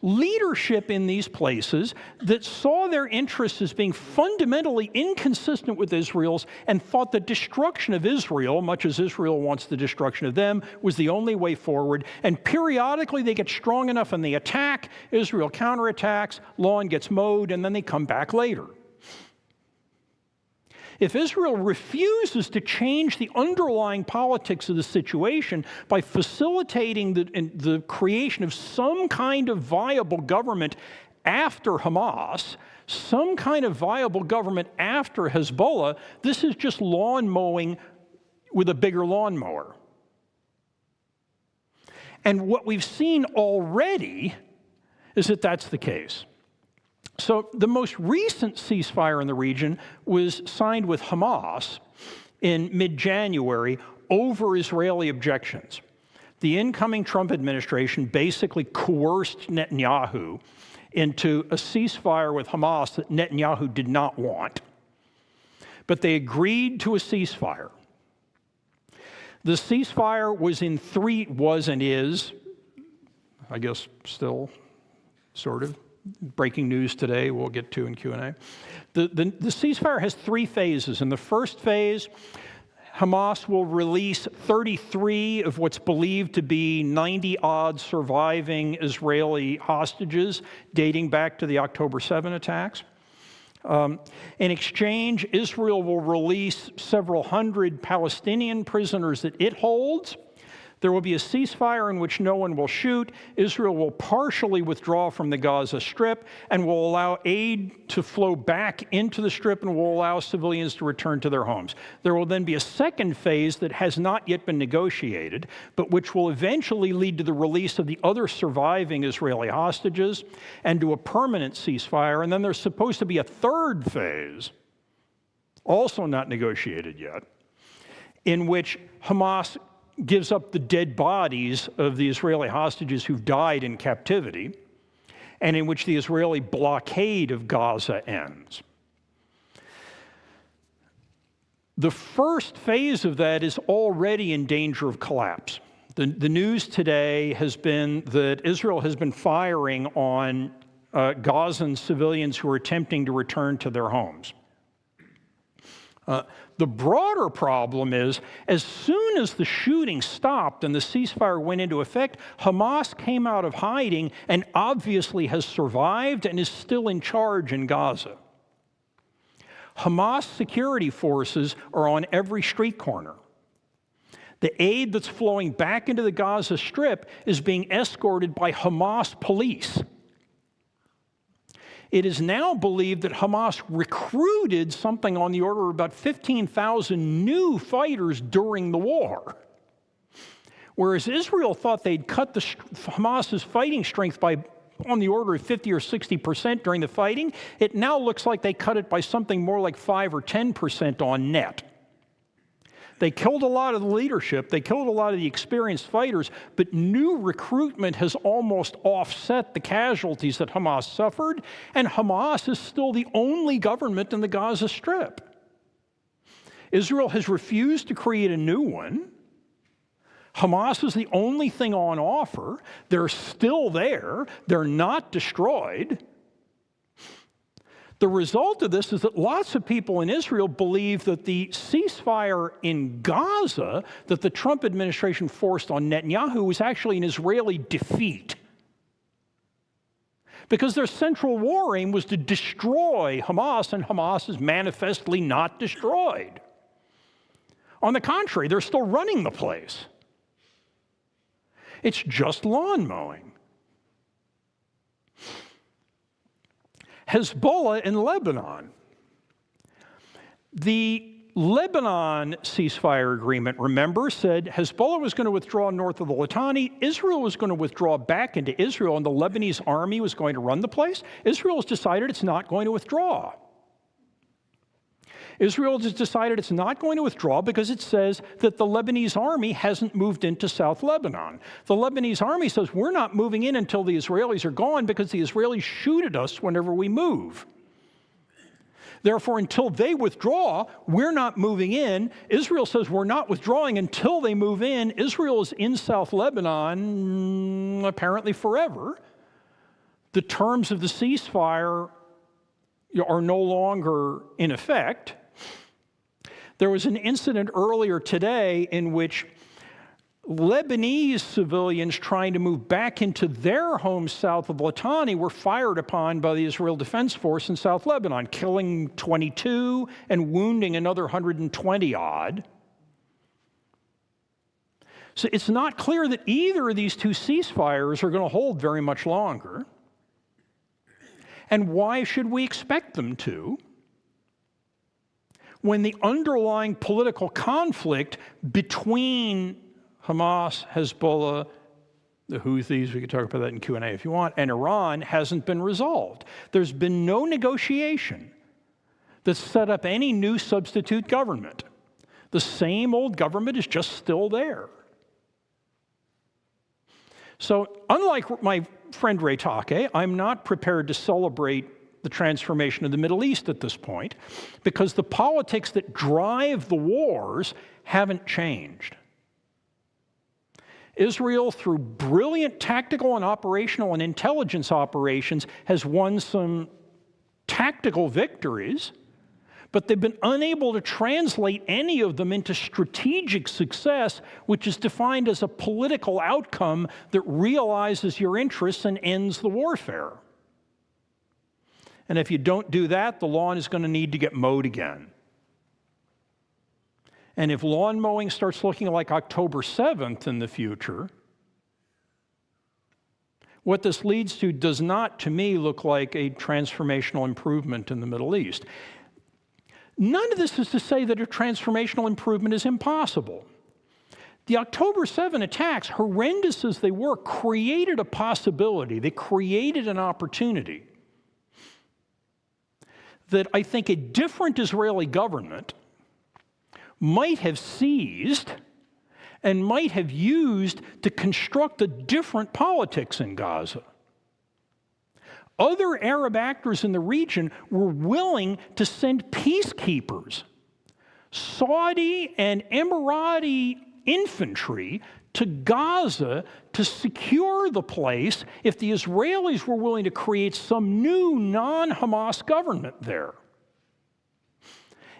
leadership in these places that saw their interests as being fundamentally inconsistent with Israel's and thought the destruction of Israel, much as Israel wants the destruction of them, was the only way forward. And periodically they get strong enough and they attack, Israel counterattacks, lawn gets mowed, and then they come back later. If Israel refuses to change the underlying politics of the situation by facilitating the creation of some kind of viable government after Hamas, some kind of viable government after Hezbollah, this is just lawn mowing with a bigger lawnmower. And what we've seen already is that that's the case. So the most recent ceasefire in the region was signed with Hamas in mid-January over Israeli objections. The incoming Trump administration basically coerced Netanyahu into a ceasefire with Hamas that Netanyahu did not want. But they agreed to a ceasefire. The ceasefire was and is, I guess still, sort of, breaking news today we'll get to in Q&A. The ceasefire has 3 phases. In the first phase, Hamas will release 33 of what's believed to be 90-odd surviving Israeli hostages dating back to the October 7 attacks. In exchange, Israel will release several hundred Palestinian prisoners that it holds. There will be a ceasefire in which no one will shoot. Israel will partially withdraw from the Gaza Strip and will allow aid to flow back into the Strip and will allow civilians to return to their homes. There will then be a second phase that has not yet been negotiated, but which will eventually lead to the release of the other surviving Israeli hostages and to a permanent ceasefire. And then there's supposed to be a third phase, also not negotiated yet, in which Hamas gives up the dead bodies of the Israeli hostages who've died in captivity, and in which the Israeli blockade of Gaza ends. The first phase of that is already in danger of collapse. The news today has been that Israel has been firing on Gazan civilians who are attempting to return to their homes. The broader problem is, as soon as the shooting stopped and the ceasefire went into effect, Hamas came out of hiding and obviously has survived and is still in charge in Gaza. Hamas security forces are on every street corner. The aid that's flowing back into the Gaza Strip is being escorted by Hamas police. It is now believed that Hamas recruited something on the order of about 15,000 new fighters during the war. Whereas Israel thought they'd cut Hamas's fighting strength by on the order of 50 or 60% during the fighting, it now looks like they cut it by something more like 5 or 10% on net. They killed a lot of the leadership, they killed a lot of the experienced fighters, but new recruitment has almost offset the casualties that Hamas suffered, and Hamas is still the only government in the Gaza Strip. Israel has refused to create a new one. Hamas is the only thing on offer. They're still there. They're not destroyed. The result of this is that lots of people in Israel believe that the ceasefire in Gaza that the Trump administration forced on Netanyahu was actually an Israeli defeat. Because their central war aim was to destroy Hamas, and Hamas is manifestly not destroyed. On the contrary, they're still running the place. It's just lawn mowing. Hezbollah in Lebanon. The Lebanon ceasefire agreement, remember, said Hezbollah was going to withdraw north of the Litani, Israel was going to withdraw back into Israel, and the Lebanese army was going to run the place. Israel has decided it's not going to withdraw. Israel has decided it's not going to withdraw because it says that the Lebanese army hasn't moved into South Lebanon. The Lebanese army says, we're not moving in until the Israelis are gone because the Israelis shoot at us whenever we move. Therefore, until they withdraw, we're not moving in. Israel says we're not withdrawing until they move in. Israel is in South Lebanon apparently forever. The terms of the ceasefire are no longer in effect. There was an incident earlier today in which Lebanese civilians trying to move back into their homes south of Litani were fired upon by the Israel Defense Force in South Lebanon, killing 22 and wounding another 120 odd. So it's not clear that either of these two ceasefires are going to hold very much longer. And why should we expect them to, when the underlying political conflict between Hamas, Hezbollah, the Houthis, we could talk about that in Q&A if you want, and Iran hasn't been resolved? There's been no negotiation that's set up any new substitute government. The same old government is just still there. So unlike my friend Ray Take, I'm not prepared to celebrate the transformation of the Middle East at this point because the politics that drive the wars haven't changed. Israel, through brilliant tactical and operational and intelligence operations, has won some tactical victories, but they've been unable to translate any of them into strategic success, which is defined as a political outcome that realizes your interests and ends the warfare. And if you don't do that, the lawn is going to need to get mowed again. And if lawn mowing starts looking like October 7th in the future, what this leads to does not, to me, look like a transformational improvement in the Middle East. None of this is to say that a transformational improvement is impossible. The October 7 attacks, horrendous as they were, created a possibility. They created an opportunity that I think a different Israeli government might have seized and might have used to construct a different politics in Gaza. Other Arab actors in the region were willing to send peacekeepers, Saudi and Emirati infantry, to Gaza to secure the place if the Israelis were willing to create some new non-Hamas government there.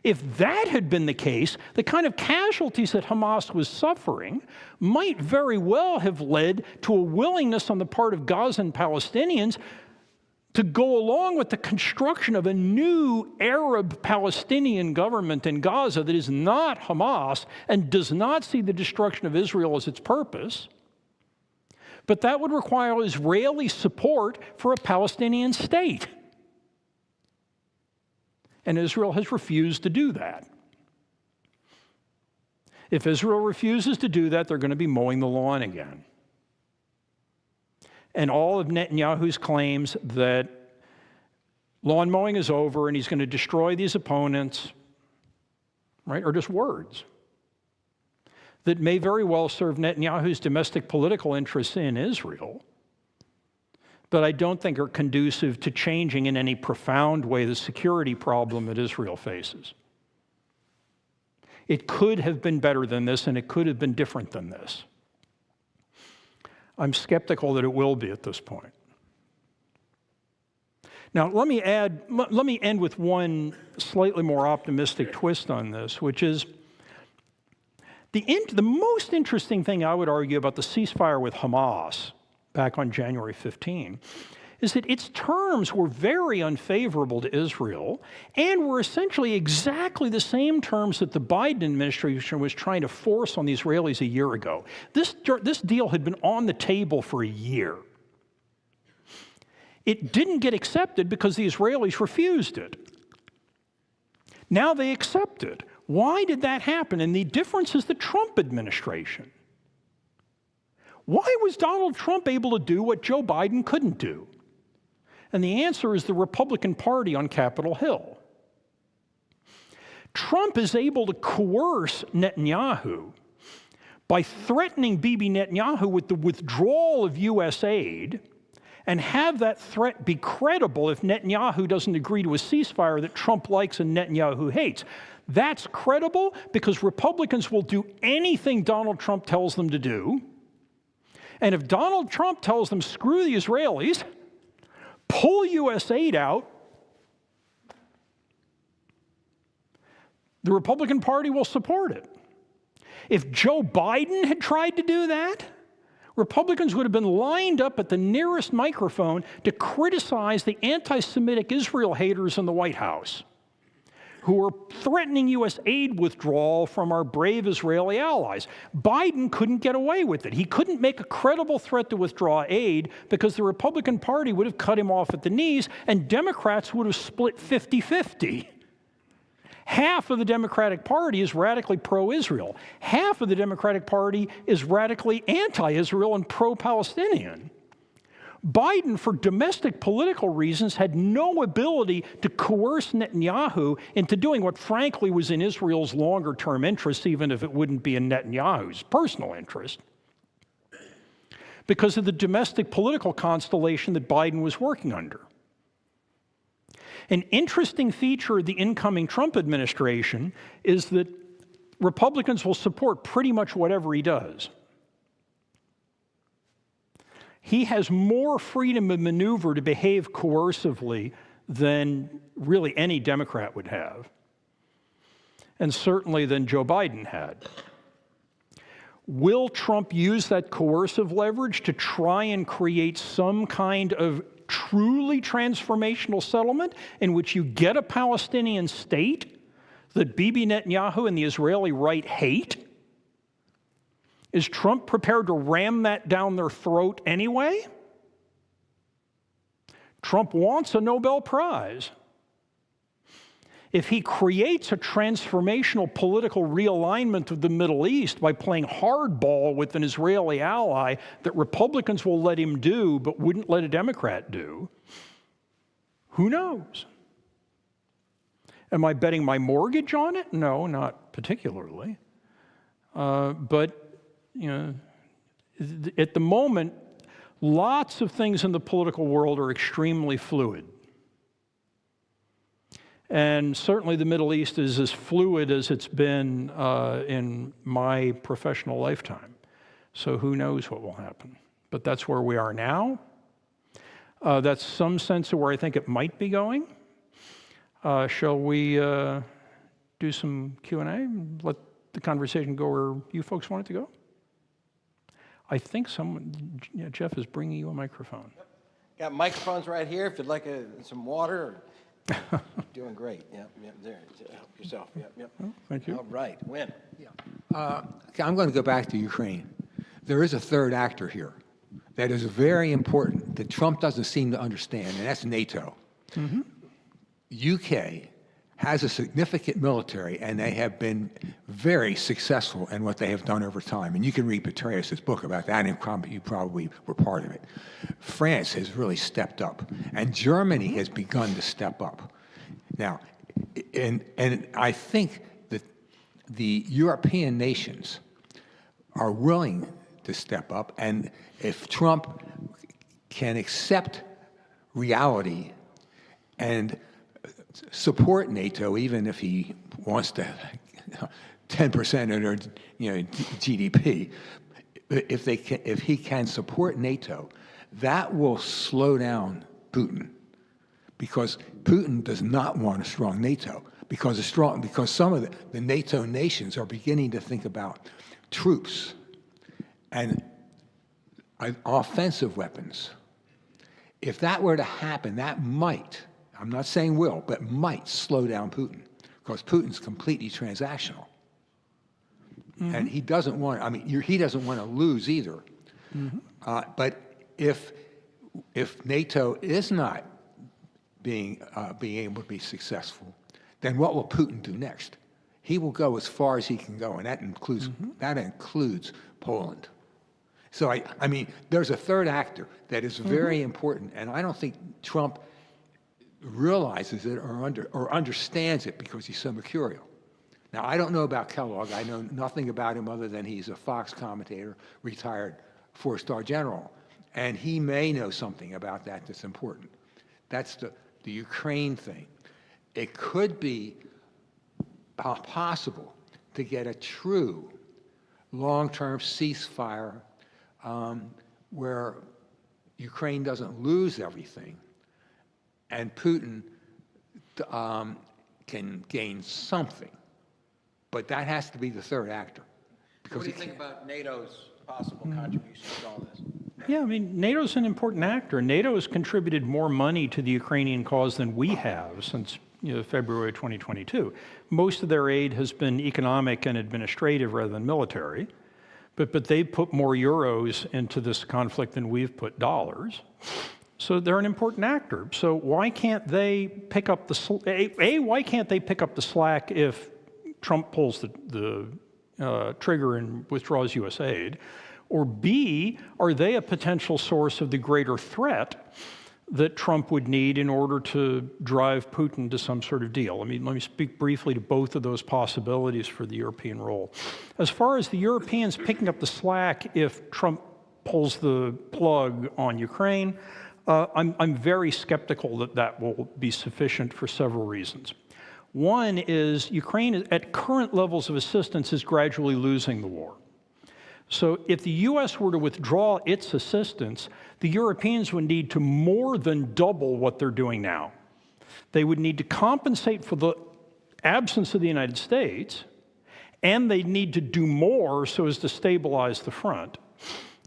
If that had been the case, the kind of casualties that Hamas was suffering might very well have led to a willingness on the part of Gazan Palestinians to go along with the construction of a new Arab-Palestinian government in Gaza that is not Hamas and does not see the destruction of Israel as its purpose. But that would require Israeli support for a Palestinian state. And Israel has refused to do that. If Israel refuses to do that, they're going to be mowing the lawn again. And all of Netanyahu's claims that lawn mowing is over and he's going to destroy these opponents, right, are just words that may very well serve Netanyahu's domestic political interests in Israel, but I don't think are conducive to changing in any profound way the security problem that Israel faces. It could have been better than this, and it could have been different than this. I'm skeptical that it will be at this point. Now, let me end with one slightly more optimistic twist on this, which is the most interesting thing I would argue about the ceasefire with Hamas back on January 15 is that its terms were very unfavorable to Israel and were essentially exactly the same terms that the Biden administration was trying to force on the Israelis a year ago. This deal had been on the table for a year. It didn't get accepted because the Israelis refused it. Now they accept it. Why did that happen? And the difference is the Trump administration. Why was Donald Trump able to do what Joe Biden couldn't do? And the answer is the Republican Party on Capitol Hill. Trump is able to coerce Netanyahu by threatening Bibi Netanyahu with the withdrawal of U.S. aid and have that threat be credible if Netanyahu doesn't agree to a ceasefire that Trump likes and Netanyahu hates. That's credible because Republicans will do anything Donald Trump tells them to do. And if Donald Trump tells them, screw the Israelis, pull U.S. aid out, the Republican Party will support it. If Joe Biden had tried to do that, Republicans would have been lined up at the nearest microphone to criticize the anti-Semitic Israel haters in the White House, who are threatening U.S. aid withdrawal from our brave Israeli allies. Biden couldn't get away with it. He couldn't make a credible threat to withdraw aid because the Republican Party would have cut him off at the knees and Democrats would have split 50-50. Half of the Democratic Party is radically pro-Israel. Half of the Democratic Party is radically anti-Israel and pro-Palestinian. Biden, for domestic political reasons, had no ability to coerce Netanyahu into doing what frankly was in Israel's longer-term interest, even if it wouldn't be in Netanyahu's personal interest, because of the domestic political constellation that Biden was working under. An interesting feature of the incoming Trump administration is that Republicans will support pretty much whatever he does. He has more freedom of maneuver to behave coercively than really any Democrat would have, and certainly than Joe Biden had. Will Trump use that coercive leverage to try and create some kind of truly transformational settlement in which you get a Palestinian state that Bibi Netanyahu and the Israeli right hate? Is Trump prepared to ram that down their throat anyway? Trump wants a Nobel Prize. If he creates a transformational political realignment of the Middle East by playing hardball with an Israeli ally that Republicans will let him do but wouldn't let a Democrat do, who knows? Am I betting my mortgage on it? No, not particularly. But you know, at the moment, lots of things in the political world are extremely fluid. And certainly the Middle East is as fluid as it's been in my professional lifetime. So who knows what will happen. But that's where we are now. That's some sense of where I think it might be going. Shall we do some Q&A and let the conversation go where you folks want it to go? I think Jeff is bringing you a microphone. Got microphones right here if you'd like some water. Doing great. Yep, there. Help yourself. Yep. Thank you. All right, Win. Okay, I'm going to go back to Ukraine. There is a third actor here that is very important that Trump doesn't seem to understand, and that's NATO. UK has a significant military, and they have been very successful in what they have done over time. And you can read Petraeus' book about that, and you probably were part of it. France has really stepped up, and Germany has begun to step up. Now, and I think that the European nations are willing to step up, and if Trump can accept reality and support NATO, even if he wants to 10% of their GDP, if he can support NATO, that will slow down Putin, because Putin does not want a strong NATO, because some of the NATO nations are beginning to think about troops and offensive weapons. If that were to happen, that might, I'm not saying will, but might slow down Putin, because Putin's completely transactional. And he doesn't want, he doesn't want to lose either. But if NATO is not being able to be successful, then what will Putin do next? He will go as far as he can go, and that includes Poland. So I mean, there's a third actor that is very important, and I don't think Trump realizes it or understands it because he's so mercurial. Now, I don't know about Kellogg. I know nothing about him other than he's a Fox commentator, retired four-star general, and he may know something about that that's important. That's the Ukraine thing. It could be possible to get a true long-term ceasefire where Ukraine doesn't lose everything, and Putin can gain something. But that has to be the third actor. What do you think about NATO's possible contribution to all this? Yeah, I mean, NATO's an important actor. NATO has contributed more money to the Ukrainian cause than we have since February 2022. Most of their aid has been economic and administrative rather than military, but they've put more euros into this conflict than we've put dollars. So they're an important actor. So why can't they pick up why can't they pick up the slack if Trump pulls the trigger and withdraws U.S. aid? Or B, are they a potential source of the greater threat that Trump would need in order to drive Putin to some sort of deal? I mean, let me speak briefly to both of those possibilities for the European role. As far as the Europeans picking up the slack if Trump pulls the plug on Ukraine, I'm very skeptical that that will be sufficient for several reasons. One is Ukraine, at current levels of assistance, is gradually losing the war. So if the U.S. were to withdraw its assistance, the Europeans would need to more than double what they're doing now. They would need to compensate for the absence of the United States, and they need to do more so as to stabilize the front.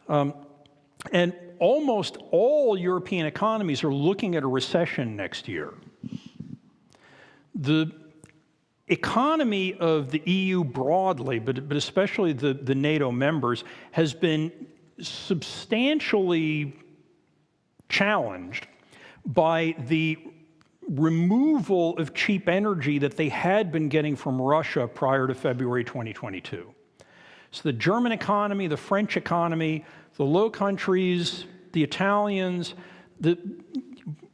And almost all European economies are looking at a recession next year. The economy of the EU broadly, but especially the NATO members, has been substantially challenged by the removal of cheap energy that they had been getting from Russia prior to February 2022. So the German economy, the French economy, the Low Countries, the Italians, the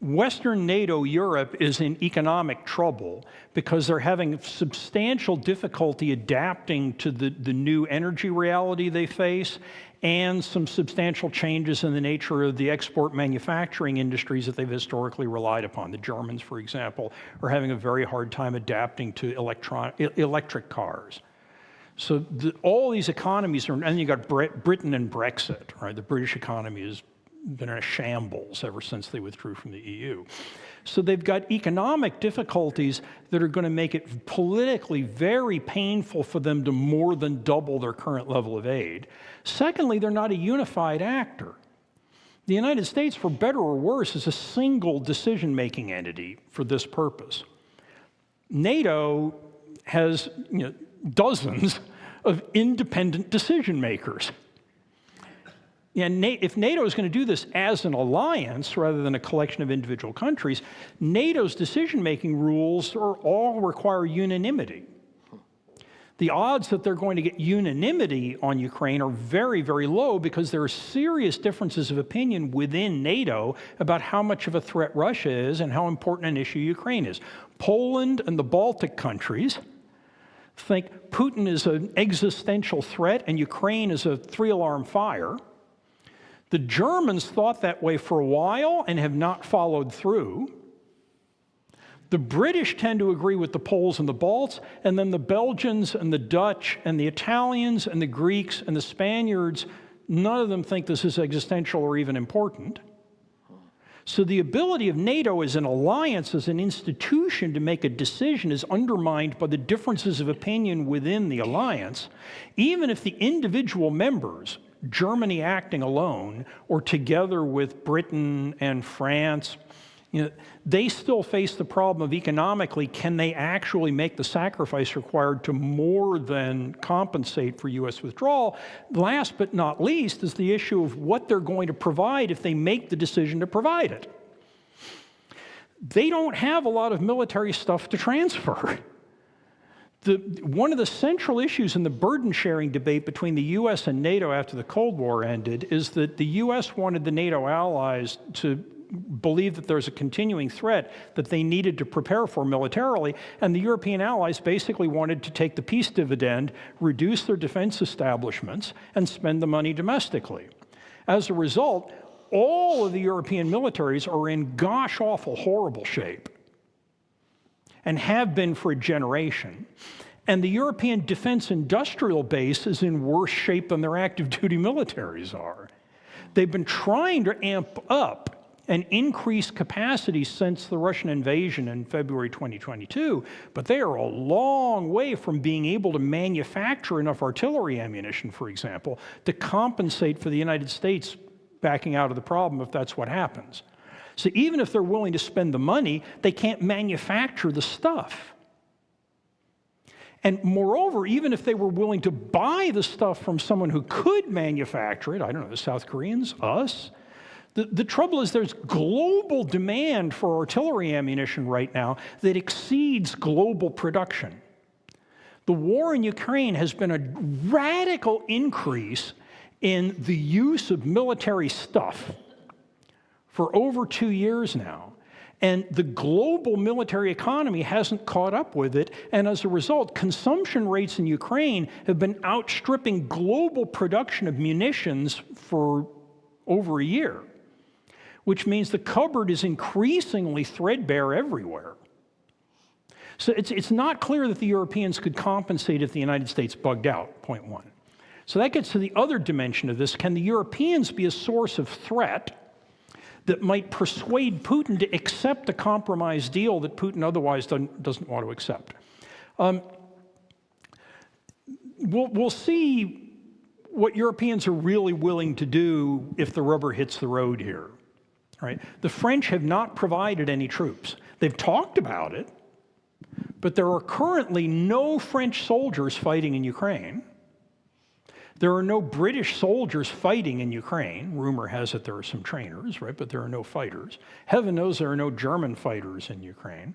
Western NATO Europe is in economic trouble because they're having substantial difficulty adapting to the new energy reality they face, and some substantial changes in the nature of the export manufacturing industries that they've historically relied upon. The Germans, for example, are having a very hard time adapting to electric cars. So all these economies are, and you got Britain and Brexit, right? The British economy has been in a shambles ever since they withdrew from the EU. So they've got economic difficulties that are going to make it politically very painful for them to more than double their current level of aid. Secondly, they're not a unified actor. The United States, for better or worse, is a single decision-making entity for this purpose. NATO has dozens of independent decision makers. And if NATO is going to do this as an alliance rather than a collection of individual countries, NATO's decision-making rules all require unanimity. The odds that they're going to get unanimity on Ukraine are very, very low because there are serious differences of opinion within NATO about how much of a threat Russia is and how important an issue Ukraine is. Poland and the Baltic countries think Putin is an existential threat and Ukraine is a three-alarm fire. The Germans thought that way for a while and have not followed through. The British tend to agree with the Poles and the Balts, and then the Belgians and the Dutch and the Italians and the Greeks and the Spaniards, none of them think this is existential or even important. So the ability of NATO as an alliance, as an institution to make a decision is undermined by the differences of opinion within the alliance, even if the individual members, Germany acting alone or together with Britain and France, they still face the problem of economically, can they actually make the sacrifice required to more than compensate for U.S. withdrawal? Last but not least is the issue of what they're going to provide if they make the decision to provide it. They don't have a lot of military stuff to transfer. One of the central issues in the burden-sharing debate between the U.S. and NATO after the Cold War ended is that the U.S. wanted the NATO allies to believe that there's a continuing threat that they needed to prepare for militarily, and the European allies basically wanted to take the peace dividend, reduce their defense establishments, and spend the money domestically. As a result, all of the European militaries are in gosh-awful, horrible shape, and have been for a generation. And the European defense industrial base is in worse shape than their active duty militaries are. They've been trying to amp up and increase capacity since the Russian invasion in February 2022, but they are a long way from being able to manufacture enough artillery ammunition, for example, to compensate for the United States backing out of the problem if that's what happens. So even if they're willing to spend the money, they can't manufacture the stuff. And moreover, even if they were willing to buy the stuff from someone who could manufacture it, I don't know, the South Koreans, us, the trouble is there's global demand for artillery ammunition right now that exceeds global production. The war in Ukraine has been a radical increase in the use of military stuff for over 2 years now. And the global military economy hasn't caught up with it. And as a result, consumption rates in Ukraine have been outstripping global production of munitions for over a year, which means the cupboard is increasingly threadbare everywhere. So it's not clear that the Europeans could compensate if the United States bugged out, point one. So that gets to the other dimension of this. Can the Europeans be a source of threat that might persuade Putin to accept a compromise deal that Putin otherwise doesn't want to accept? We'll see what Europeans are really willing to do if the rubber hits the road here. Right? The French have not provided any troops. They've talked about it, but there are currently no French soldiers fighting in Ukraine. There are no British soldiers fighting in Ukraine. Rumor has it there are some trainers, right? But there are no fighters. Heaven knows there are no German fighters in Ukraine.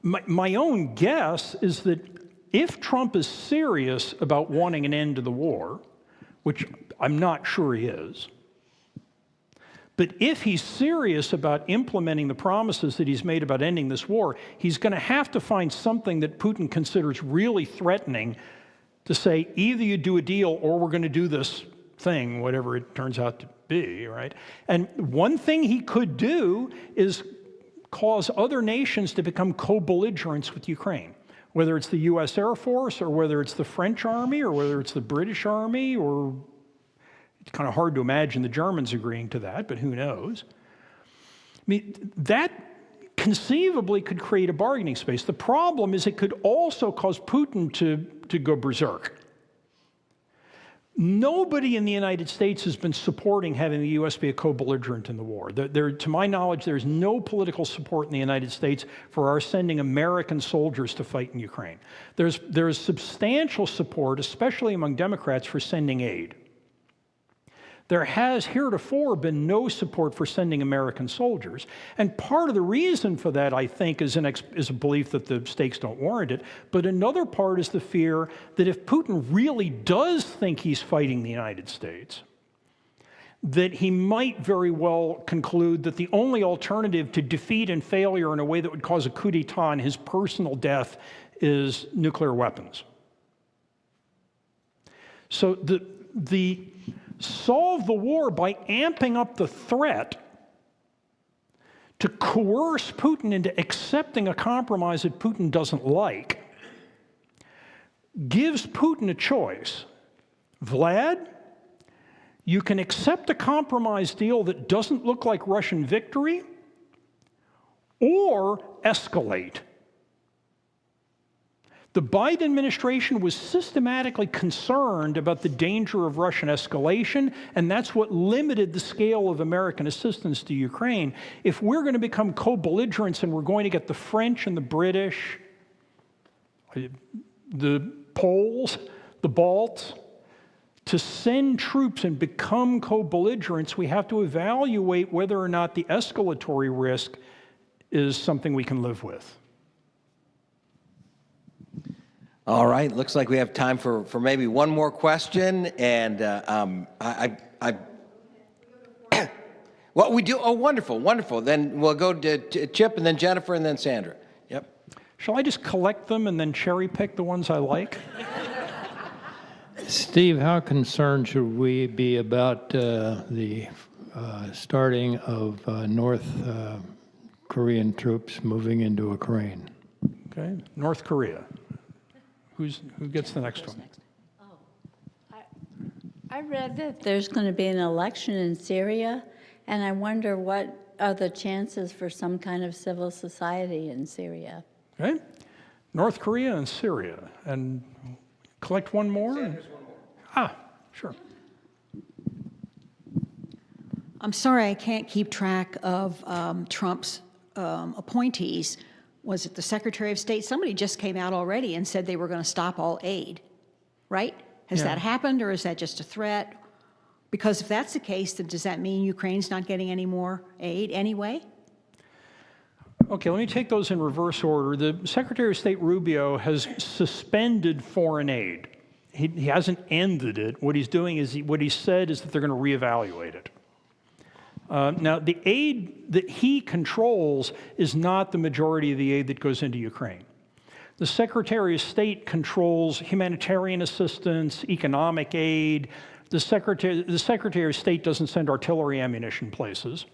My own guess is that if Trump is serious about wanting an end to the war, which I'm not sure he is, but if he's serious about implementing the promises that he's made about ending this war, he's going to have to find something that Putin considers really threatening to say, either you do a deal or we're going to do this thing, whatever it turns out to be, right? And one thing he could do is cause other nations to become co-belligerents with Ukraine, whether it's the U.S. Air Force or whether it's the French Army or whether it's the British Army, or it's kind of hard to imagine the Germans agreeing to that, but who knows? I mean, that conceivably could create a bargaining space. The problem is it could also cause Putin to go berserk. Nobody in the United States has been supporting having the U.S. be a co-belligerent in the war. To my knowledge, there's no political support in the United States for our sending American soldiers to fight in Ukraine. There's substantial support, especially among Democrats, for sending aid. There has heretofore been no support for sending American soldiers. And part of the reason for that, I think, is a belief that the stakes don't warrant it. But another part is the fear that if Putin really does think he's fighting the United States, that he might very well conclude that the only alternative to defeat and failure in a way that would cause a coup d'etat and his personal death is nuclear weapons. So the solve the war by amping up the threat to coerce Putin into accepting a compromise that Putin doesn't like gives Putin a choice. Vlad, you can accept a compromise deal that doesn't look like Russian victory, or escalate. The Biden administration was systematically concerned about the danger of Russian escalation, and that's what limited the scale of American assistance to Ukraine. If we're going to become co-belligerents and we're going to get the French and the British, the Poles, the Balts, to send troops and become co-belligerents, we have to evaluate whether or not the escalatory risk is something we can live with. All right, looks like we have time for maybe one more question, and what we do, oh, wonderful. Then we'll go to Chip, and then Jennifer, and then Sandra. Yep. Shall I just collect them and then cherry pick the ones I like? Steve, how concerned should we be about the starting of North Korean troops moving into Ukraine? Okay, North Korea. Who gets the next one? I read that there's going to be an election in Syria, and I wonder what are the chances for some kind of civil society in Syria. Okay, North Korea and Syria. And collect one more? Sanders, one more. Ah, sure. I'm sorry, I can't keep track of Trump's appointees. Was it the Secretary of State? Somebody just came out already and said they were going to stop all aid, right? Has that happened, or is that just a threat? Because if that's the case, then does that mean Ukraine's not getting any more aid anyway? Okay, let me take those in reverse order. The Secretary of State Rubio has suspended foreign aid. He hasn't ended it. What he's doing is, what he said is that they're going to reevaluate it. Now, the aid that he controls is not the majority of the aid that goes into Ukraine. The Secretary of State controls humanitarian assistance, economic aid. The Secretary of State doesn't send artillery ammunition places.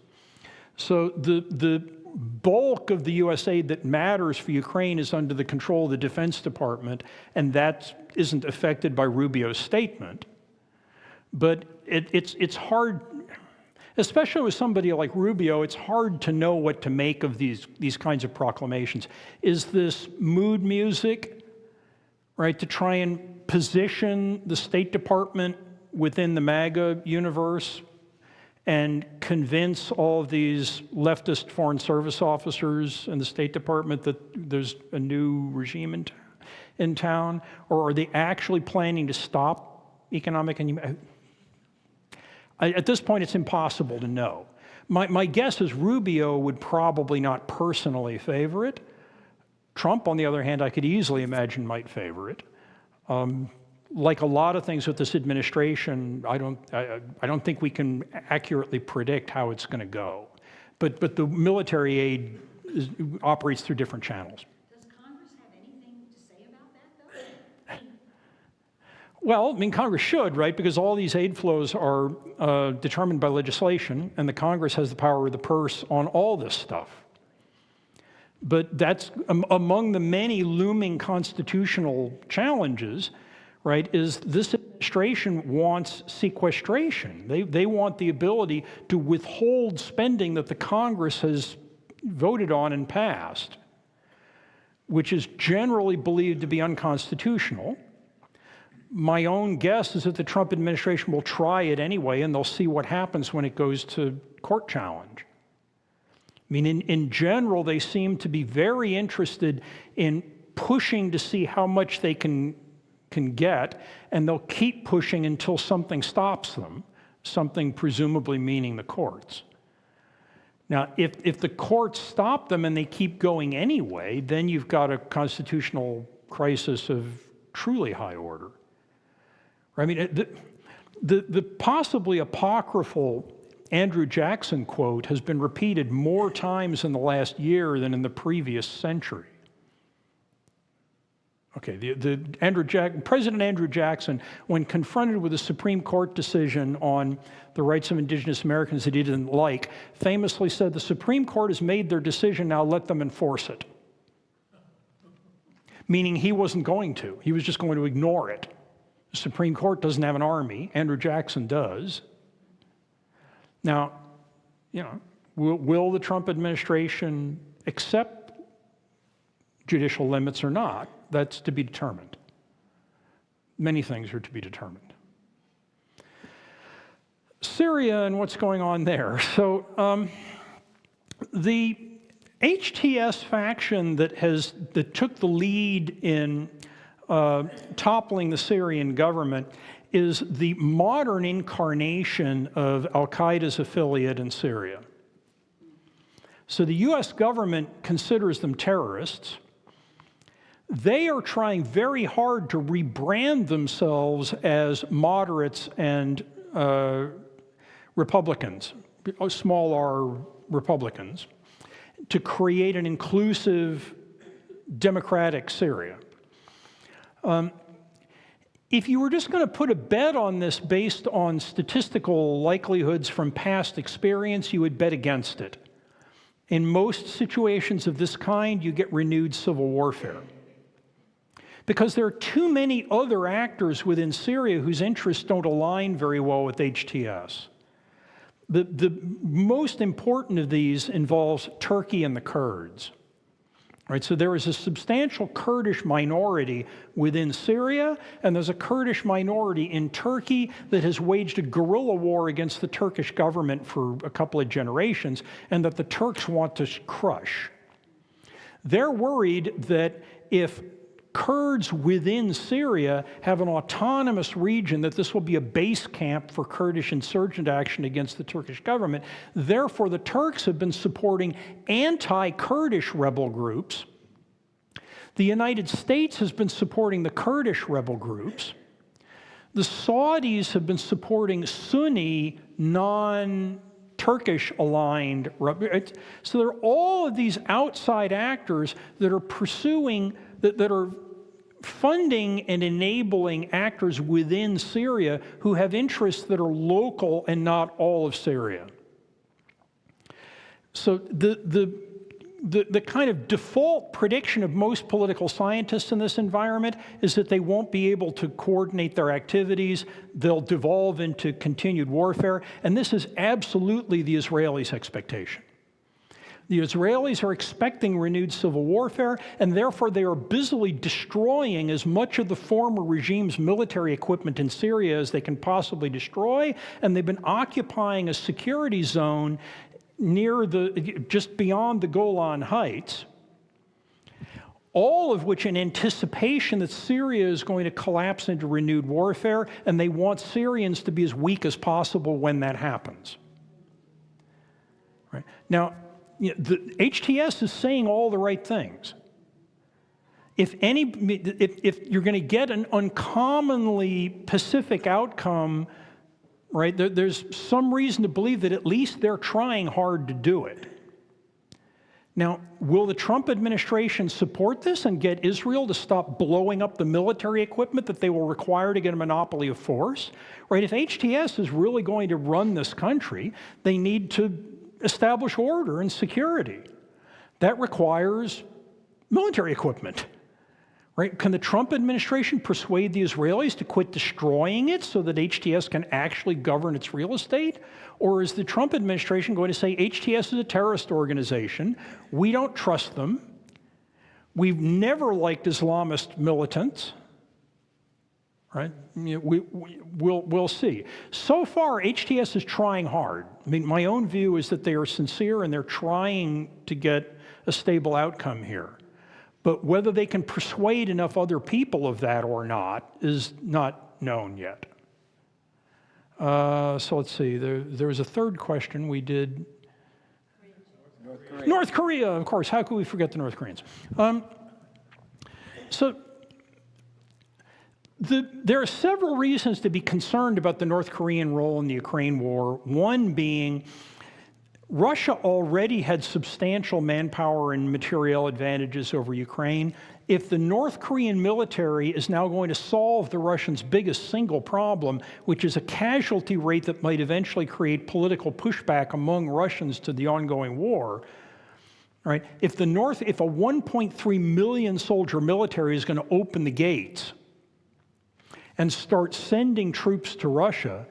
So the bulk of the U.S. aid that matters for Ukraine is under the control of the Defense Department, and that isn't affected by Rubio's statement. But it's hard, especially with somebody like Rubio, it's hard to know what to make of these kinds of proclamations. Is this mood music, right, to try and position the State Department within the MAGA universe and convince all of these leftist foreign service officers in the State Department that there's a new regime in town? Or are they actually planning to stop economic and at this point, it's impossible to know. My guess is Rubio would probably not personally favor it. Trump, on the other hand, I could easily imagine might favor it. Like a lot of things with this administration, I don't think we can accurately predict how it's going to go. But the military aid operates through different channels. Does Congress have anything to say about that, though? Well, I mean, Congress should, right? Because all these aid flows are determined by legislation, and the Congress has the power of the purse on all this stuff. But that's among the many looming constitutional challenges, right, is this administration wants sequestration. They want the ability to withhold spending that the Congress has voted on and passed, which is generally believed to be unconstitutional. my own guess is that the Trump administration will try it anyway, and they'll see what happens when it goes to court challenge. I mean, in general, they seem to be very interested in pushing to see how much they can get, and they'll keep pushing until something stops them, something presumably meaning the courts. Now, if the courts stop them and they keep going anyway, then you've got a constitutional crisis of truly high order. I mean, the possibly apocryphal Andrew Jackson quote has been repeated more times in the last year than in the previous century. Okay, President Andrew Jackson, when confronted with a Supreme Court decision on the rights of indigenous Americans that he didn't like, famously said, "The Supreme Court has made their decision, now let them enforce it." Meaning he wasn't going to. He was just going to ignore it. The Supreme Court doesn't have an army. Andrew Jackson does. Now, you know, will the Trump administration accept judicial limits or not? That's to be determined. Many things are to be determined. Syria and what's going on there. So the HTS faction that took the lead in toppling the Syrian government is the modern incarnation of al-Qaeda's affiliate in Syria. So the US government considers them terrorists. They are trying very hard to rebrand themselves as moderates and Republicans, small r Republicans, to create an inclusive democratic Syria. If you were just going to put a bet on this based on statistical likelihoods from past experience, you would bet against it. In most situations of this kind, you get renewed civil warfare. Because there are too many other actors within Syria whose interests don't align very well with HTS. The most important of these involves Turkey and the Kurds. Right, so there is a substantial Kurdish minority within Syria, and there's a Kurdish minority in Turkey that has waged a guerrilla war against the Turkish government for a couple of generations, and that the Turks want to crush. They're worried that if Kurds within Syria have an autonomous region, that this will be a base camp for Kurdish insurgent action against the Turkish government. Therefore, the Turks have been supporting anti-Kurdish rebel groups. The United States has been supporting the Kurdish rebel groups. The Saudis have been supporting Sunni, non-Turkish aligned rebels. So there are all of these outside actors that are pursuing, that are funding and enabling actors within Syria who have interests that are local and not all of Syria. So the kind of default prediction of most political scientists in this environment is that they won't be able to coordinate their activities. They'll devolve into continued warfare, and this is absolutely the Israelis' expectation. The Israelis are expecting renewed civil warfare, and therefore they are busily destroying as much of the former regime's military equipment in Syria as they can possibly destroy, and they've been occupying a security zone just beyond the Golan Heights, all of which in anticipation that Syria is going to collapse into renewed warfare, and they want Syrians to be as weak as possible when that happens. Right? Now, the HTS is saying all the right things. If you're going to get an uncommonly pacific outcome, right, there's some reason to believe that at least they're trying hard to do it. Now, will the Trump administration support this and get Israel to stop blowing up the military equipment that they will require to get a monopoly of force? Right, if HTS is really going to run this country, they need to establish order and security. That requires military equipment, right? Can the Trump administration persuade the Israelis to quit destroying it so that HTS can actually govern its real estate? Or is the Trump administration going to say HTS is a terrorist organization, we don't trust them, we've never liked Islamist militants, right? We'll see. So far, HTS is trying hard. I mean, my own view is that they are sincere and they're trying to get a stable outcome here. But whether they can persuade enough other people of that or not is not known yet. So let's see, there was a third question we did. North Korea, of course, how could we forget the North Koreans? There are several reasons to be concerned about the North Korean role in the Ukraine war, one being Russia already had substantial manpower and material advantages over Ukraine. If the North Korean military is now going to solve the Russians' biggest single problem, which is a casualty rate that might eventually create political pushback among Russians to the ongoing war, right? If a 1.3 million soldier military is going to open the gates and start sending troops to Russia,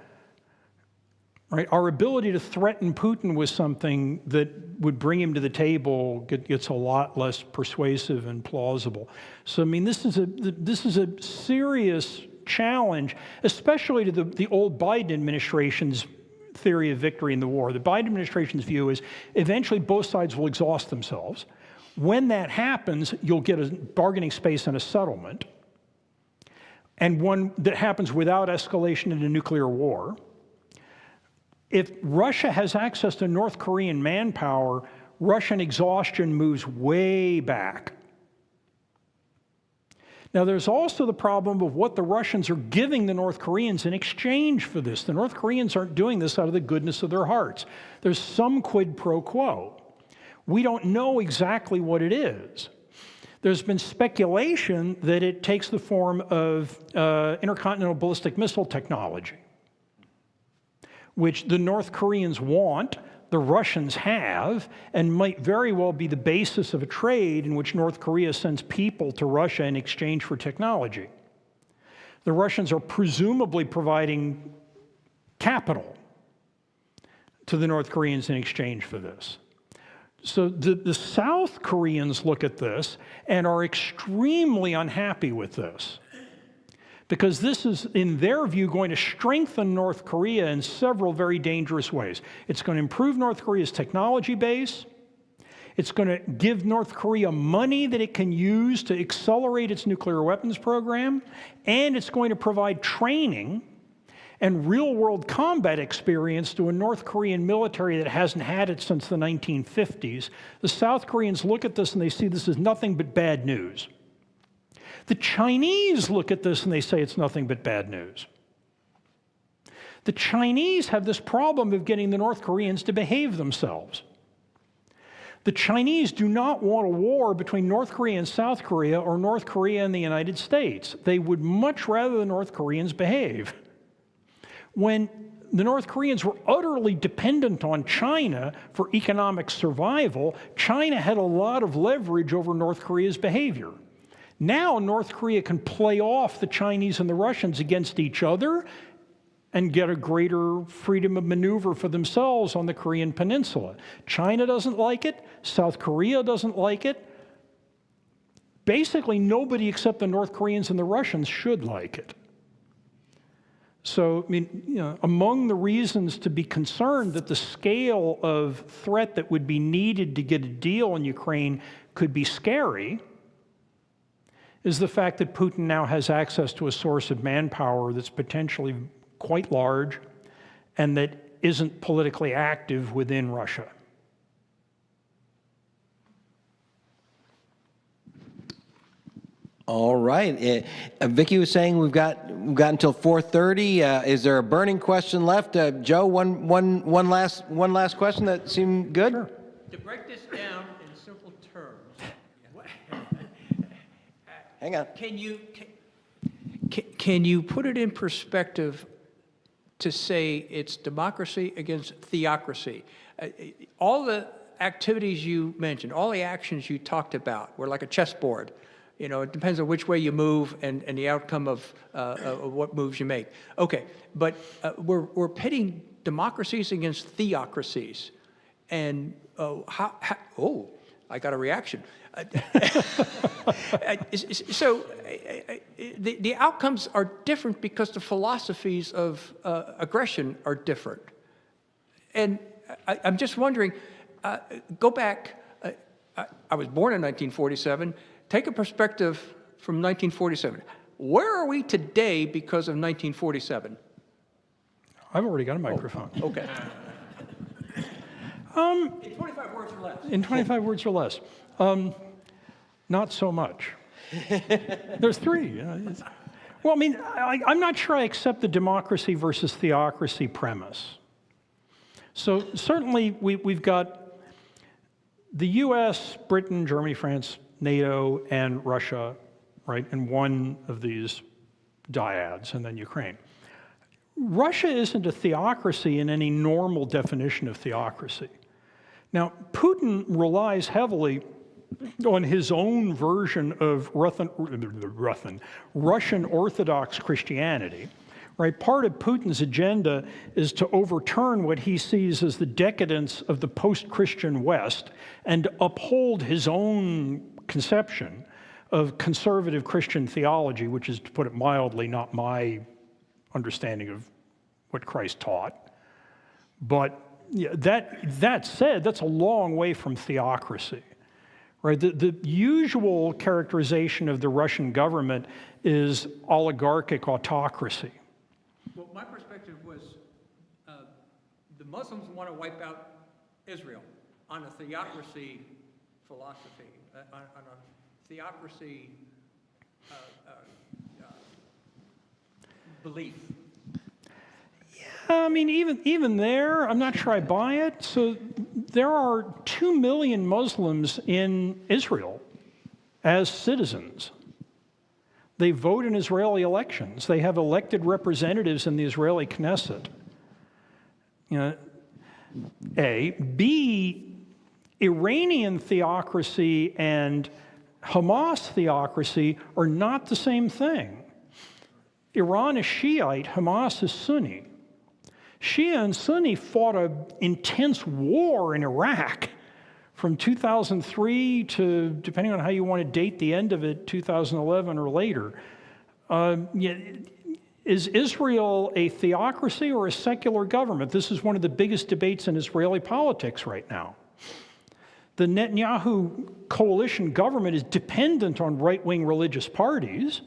right, our ability to threaten Putin with something that would bring him to the table gets a lot less persuasive and plausible. So, I mean, this is a serious challenge, especially to the old Biden administration's theory of victory in the war. The Biden administration's view is eventually both sides will exhaust themselves. When that happens, you'll get a bargaining space and a settlement, and one that happens without escalation into nuclear war. If Russia has access to North Korean manpower, Russian exhaustion moves way back. Now, there's also the problem of what the Russians are giving the North Koreans in exchange for this. The North Koreans aren't doing this out of the goodness of their hearts. There's some quid pro quo. We don't know exactly what it is. There's been speculation that it takes the form of intercontinental ballistic missile technology, which the North Koreans want, the Russians have, and might very well be the basis of a trade in which North Korea sends people to Russia in exchange for technology. The Russians are presumably providing capital to the North Koreans in exchange for this. So the South Koreans look at this and are extremely unhappy with this, because this is, in their view, going to strengthen North Korea in several very dangerous ways. It's going to improve North Korea's technology base. It's going to give North Korea money that it can use to accelerate its nuclear weapons program. And it's going to provide training and real-world combat experience to a North Korean military that hasn't had it since the 1950s. The South Koreans look at this and they see this as nothing but bad news. The Chinese look at this and they say it's nothing but bad news. The Chinese have this problem of getting the North Koreans to behave themselves. The Chinese do not want a war between North Korea and South Korea or North Korea and the United States. They would much rather the North Koreans behave. When the North Koreans were utterly dependent on China for economic survival, China had a lot of leverage over North Korea's behavior. Now North Korea can play off the Chinese and the Russians against each other and get a greater freedom of maneuver for themselves on the Korean Peninsula. China doesn't like it. South Korea doesn't like it. Basically, nobody except the North Koreans and the Russians should like it. So, I mean, you know, among the reasons to be concerned that the scale of threat that would be needed to get a deal in Ukraine could be scary is the fact that Putin now has access to a source of manpower that's potentially quite large and that isn't politically active within Russia. All right. Vicki was saying we've got until 4:30. Is there a burning question left? Joe, one last question that seemed good? Sure. To break this down in simple terms, Hang on. Can you put it in perspective to say it's democracy against theocracy? All the activities you mentioned, all the actions you talked about were like a chessboard. You know, it depends on which way you move and the outcome of what moves you make. Okay, but we're pitting democracies against theocracies. And I I got a reaction. So the outcomes are different because the philosophies of aggression are different. And I'm just wondering, go back, I was born in 1947, take a perspective from 1947. Where are we today because of 1947? I've already got a microphone. Okay. In 25 words or less. In 25 words or less. Not so much. There's three. Well, I mean, I'm not sure I accept the democracy versus theocracy premise. So certainly we've got the US, Britain, Germany, France, NATO, and Russia, right, in one of these dyads, and then Ukraine. Russia isn't a theocracy in any normal definition of theocracy. Now, Putin relies heavily on his own version of Russian Orthodox Christianity, right? Part of Putin's agenda is to overturn what he sees as the decadence of the post-Christian West and uphold his own conception of conservative Christian theology, which is, to put it mildly, not my understanding of what Christ taught. But yeah, that said, that's a long way from theocracy, right? The usual characterization of the Russian government is oligarchic autocracy. Well, my perspective was the Muslims want to wipe out Israel on a theocracy philosophy, on a theocracy belief. I mean, even there, I'm not sure I buy it. So there are 2 million Muslims in Israel as citizens. They vote in Israeli elections. They have elected representatives in the Israeli Knesset. You know, A. B, Iranian theocracy and Hamas theocracy are not the same thing. Iran is Shiite, Hamas is Sunni. Shia and Sunni fought an intense war in Iraq from 2003 to, depending on how you want to date the end of it, 2011 or later. Is Israel a theocracy or a secular government? This is one of the biggest debates in Israeli politics right now. The Netanyahu coalition government is dependent on right-wing religious parties.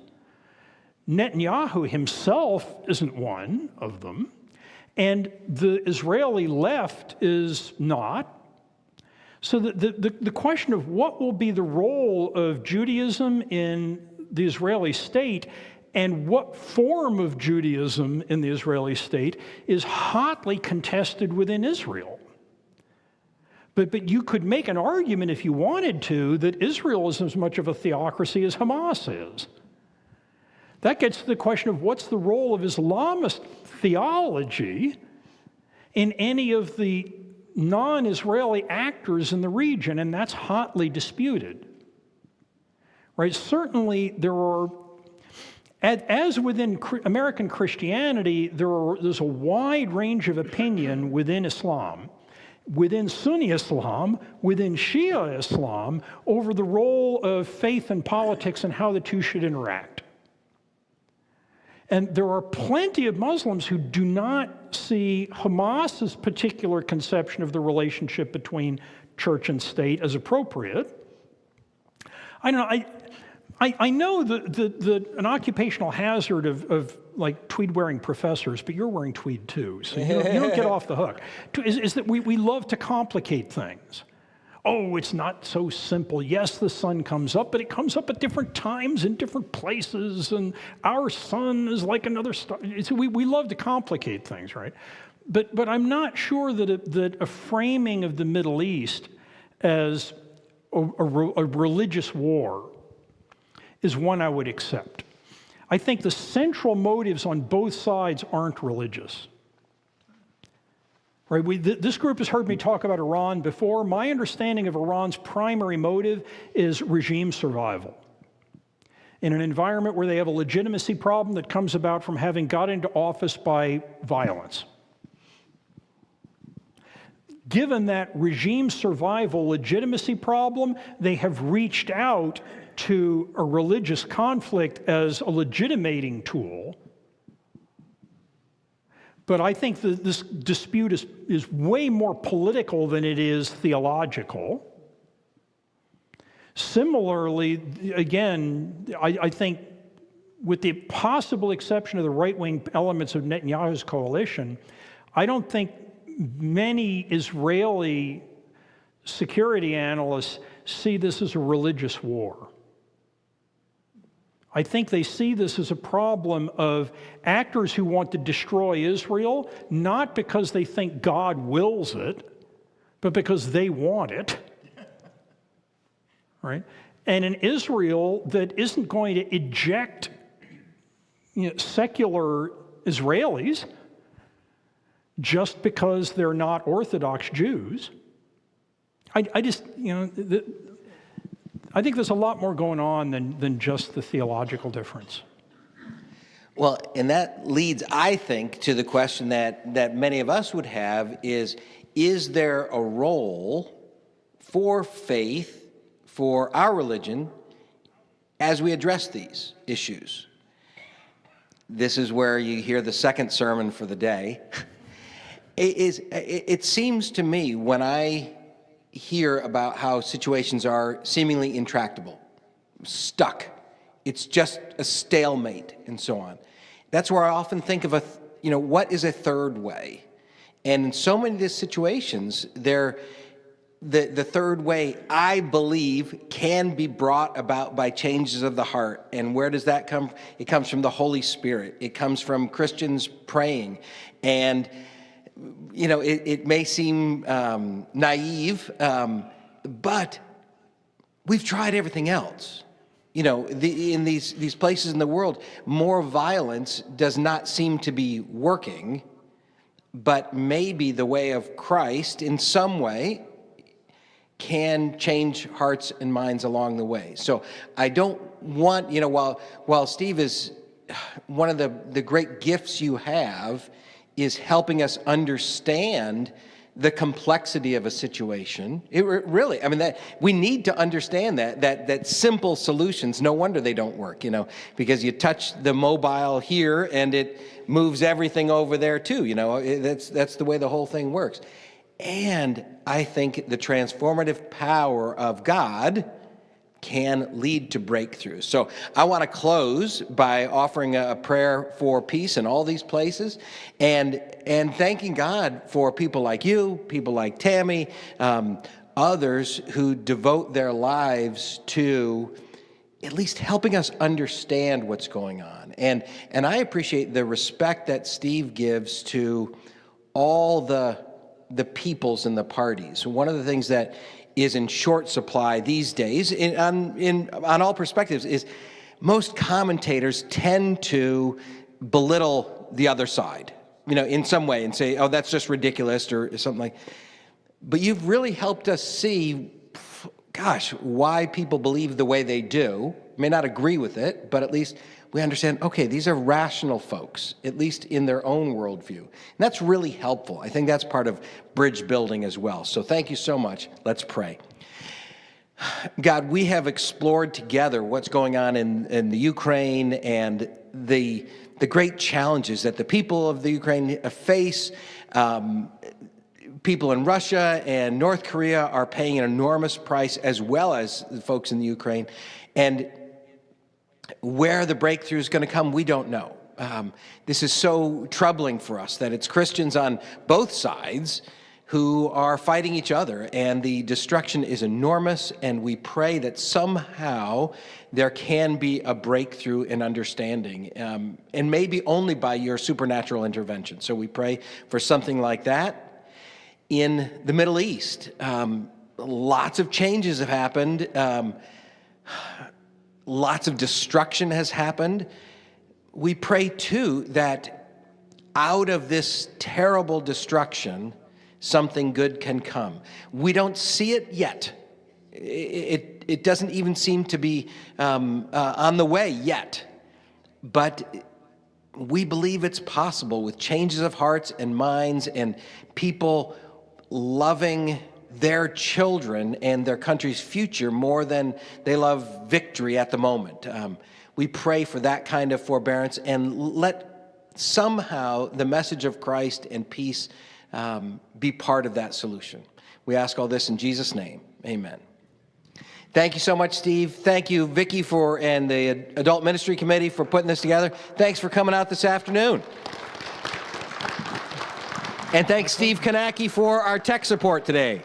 Netanyahu himself isn't one of them. And the Israeli left is not. So the question of what will be the role of Judaism in the Israeli state and what form of Judaism in the Israeli state is hotly contested within Israel. But you could make an argument, if you wanted to, that Israel is as much of a theocracy as Hamas is. That gets to the question of what's the role of Islamist theology in any of the non-Israeli actors in the region, and that's hotly disputed. Right? Certainly there are, as within American Christianity, there's a wide range of opinion within Islam, within Sunni Islam, within Shia Islam, over the role of faith and politics and how the two should interact. And there are plenty of Muslims who do not see Hamas's particular conception of the relationship between church and state as appropriate. I don't know, I know an occupational hazard of like tweed-wearing professors, but you're wearing tweed too, so you don't get off the hook, is that we love to complicate things. Oh, it's not so simple. Yes, the sun comes up, but it comes up at different times in different places, and our sun is like another star. So we love to complicate things, right? But I'm not sure that a framing of the Middle East as a religious war is one I would accept. I think the central motives on both sides aren't religious. Right, this group has heard me talk about Iran before. My understanding of Iran's primary motive is regime survival. In an environment where they have a legitimacy problem that comes about from having got into office by violence. given that regime survival legitimacy problem, they have reached out to a religious conflict as a legitimating tool. But I think that this dispute is way more political than it is theological. Similarly, again, I think with the possible exception of the right-wing elements of Netanyahu's coalition, I don't think many Israeli security analysts see this as a religious war. I think they see this as a problem of actors who want to destroy Israel, not because they think God wills it, but because they want it, right? And an Israel that isn't going to eject secular Israelis just because they're not Orthodox Jews. I just, I think there's a lot more going on than just the theological difference. Well, and that leads, I think, to the question that many of us would have is there a role for faith, for our religion, as we address these issues? This is where you hear the second sermon for the day. It seems to me when I hear about how situations are seemingly intractable, stuck, it's just a stalemate and so on. That's where I often think of what is a third way? And in so many of these situations, the third way, I believe, can be brought about by changes of the heart. And where does that come? It comes from the Holy Spirit. It comes from Christians praying. And it may seem naive, but we've tried everything else. In these places in the world, more violence does not seem to be working, but maybe the way of Christ in some way can change hearts and minds along the way. So I don't want, while Steve is, one of the great gifts you have is helping us understand the complexity of a situation. It really, that we need to understand that simple solutions, no wonder they don't work, because you touch the mobile here and it moves everything over there too, that's the way the whole thing works. And I think the transformative power of God can lead to breakthroughs. So I want to close by offering a prayer for peace in all these places and thanking God for people like you, people like Tammy, others who devote their lives to at least helping us understand what's going on. And I appreciate the respect that Steve gives to all the peoples and the parties. One of the things that is in short supply these days, on all perspectives, is most commentators tend to belittle the other side, in some way and say, oh, that's just ridiculous or something like. But you've really helped us see, why people believe the way they do. May not agree with it, but at least we understand, okay, these are rational folks, at least in their own worldview. And that's really helpful. I think that's part of bridge building as well. So thank you so much. Let's pray. God, we have explored together what's going on in the Ukraine and the great challenges that the people of the Ukraine face. People in Russia and North Korea are paying an enormous price, as well as the folks in the Ukraine. And where the breakthrough is going to come, we don't know. This is so troubling for us that it's Christians on both sides who are fighting each other, and the destruction is enormous, and we pray that somehow there can be a breakthrough in understanding, and maybe only by your supernatural intervention. So we pray for something like that. In the Middle East, lots of changes have happened. Lots of destruction has happened. We pray, too, that out of this terrible destruction, something good can come. We don't see it yet. It doesn't even seem to be on the way yet. But we believe it's possible with changes of hearts and minds and people loving their children and their country's future more than they love victory at the moment. We pray for that kind of forbearance, and let somehow the message of Christ and peace be part of that solution. We ask all this in Jesus' name. Amen. Thank you so much, Steve. Thank you, Vicki, and the Adult Ministry Committee for putting this together. Thanks for coming out this afternoon. And thanks, Steve Kanaki, for our tech support today.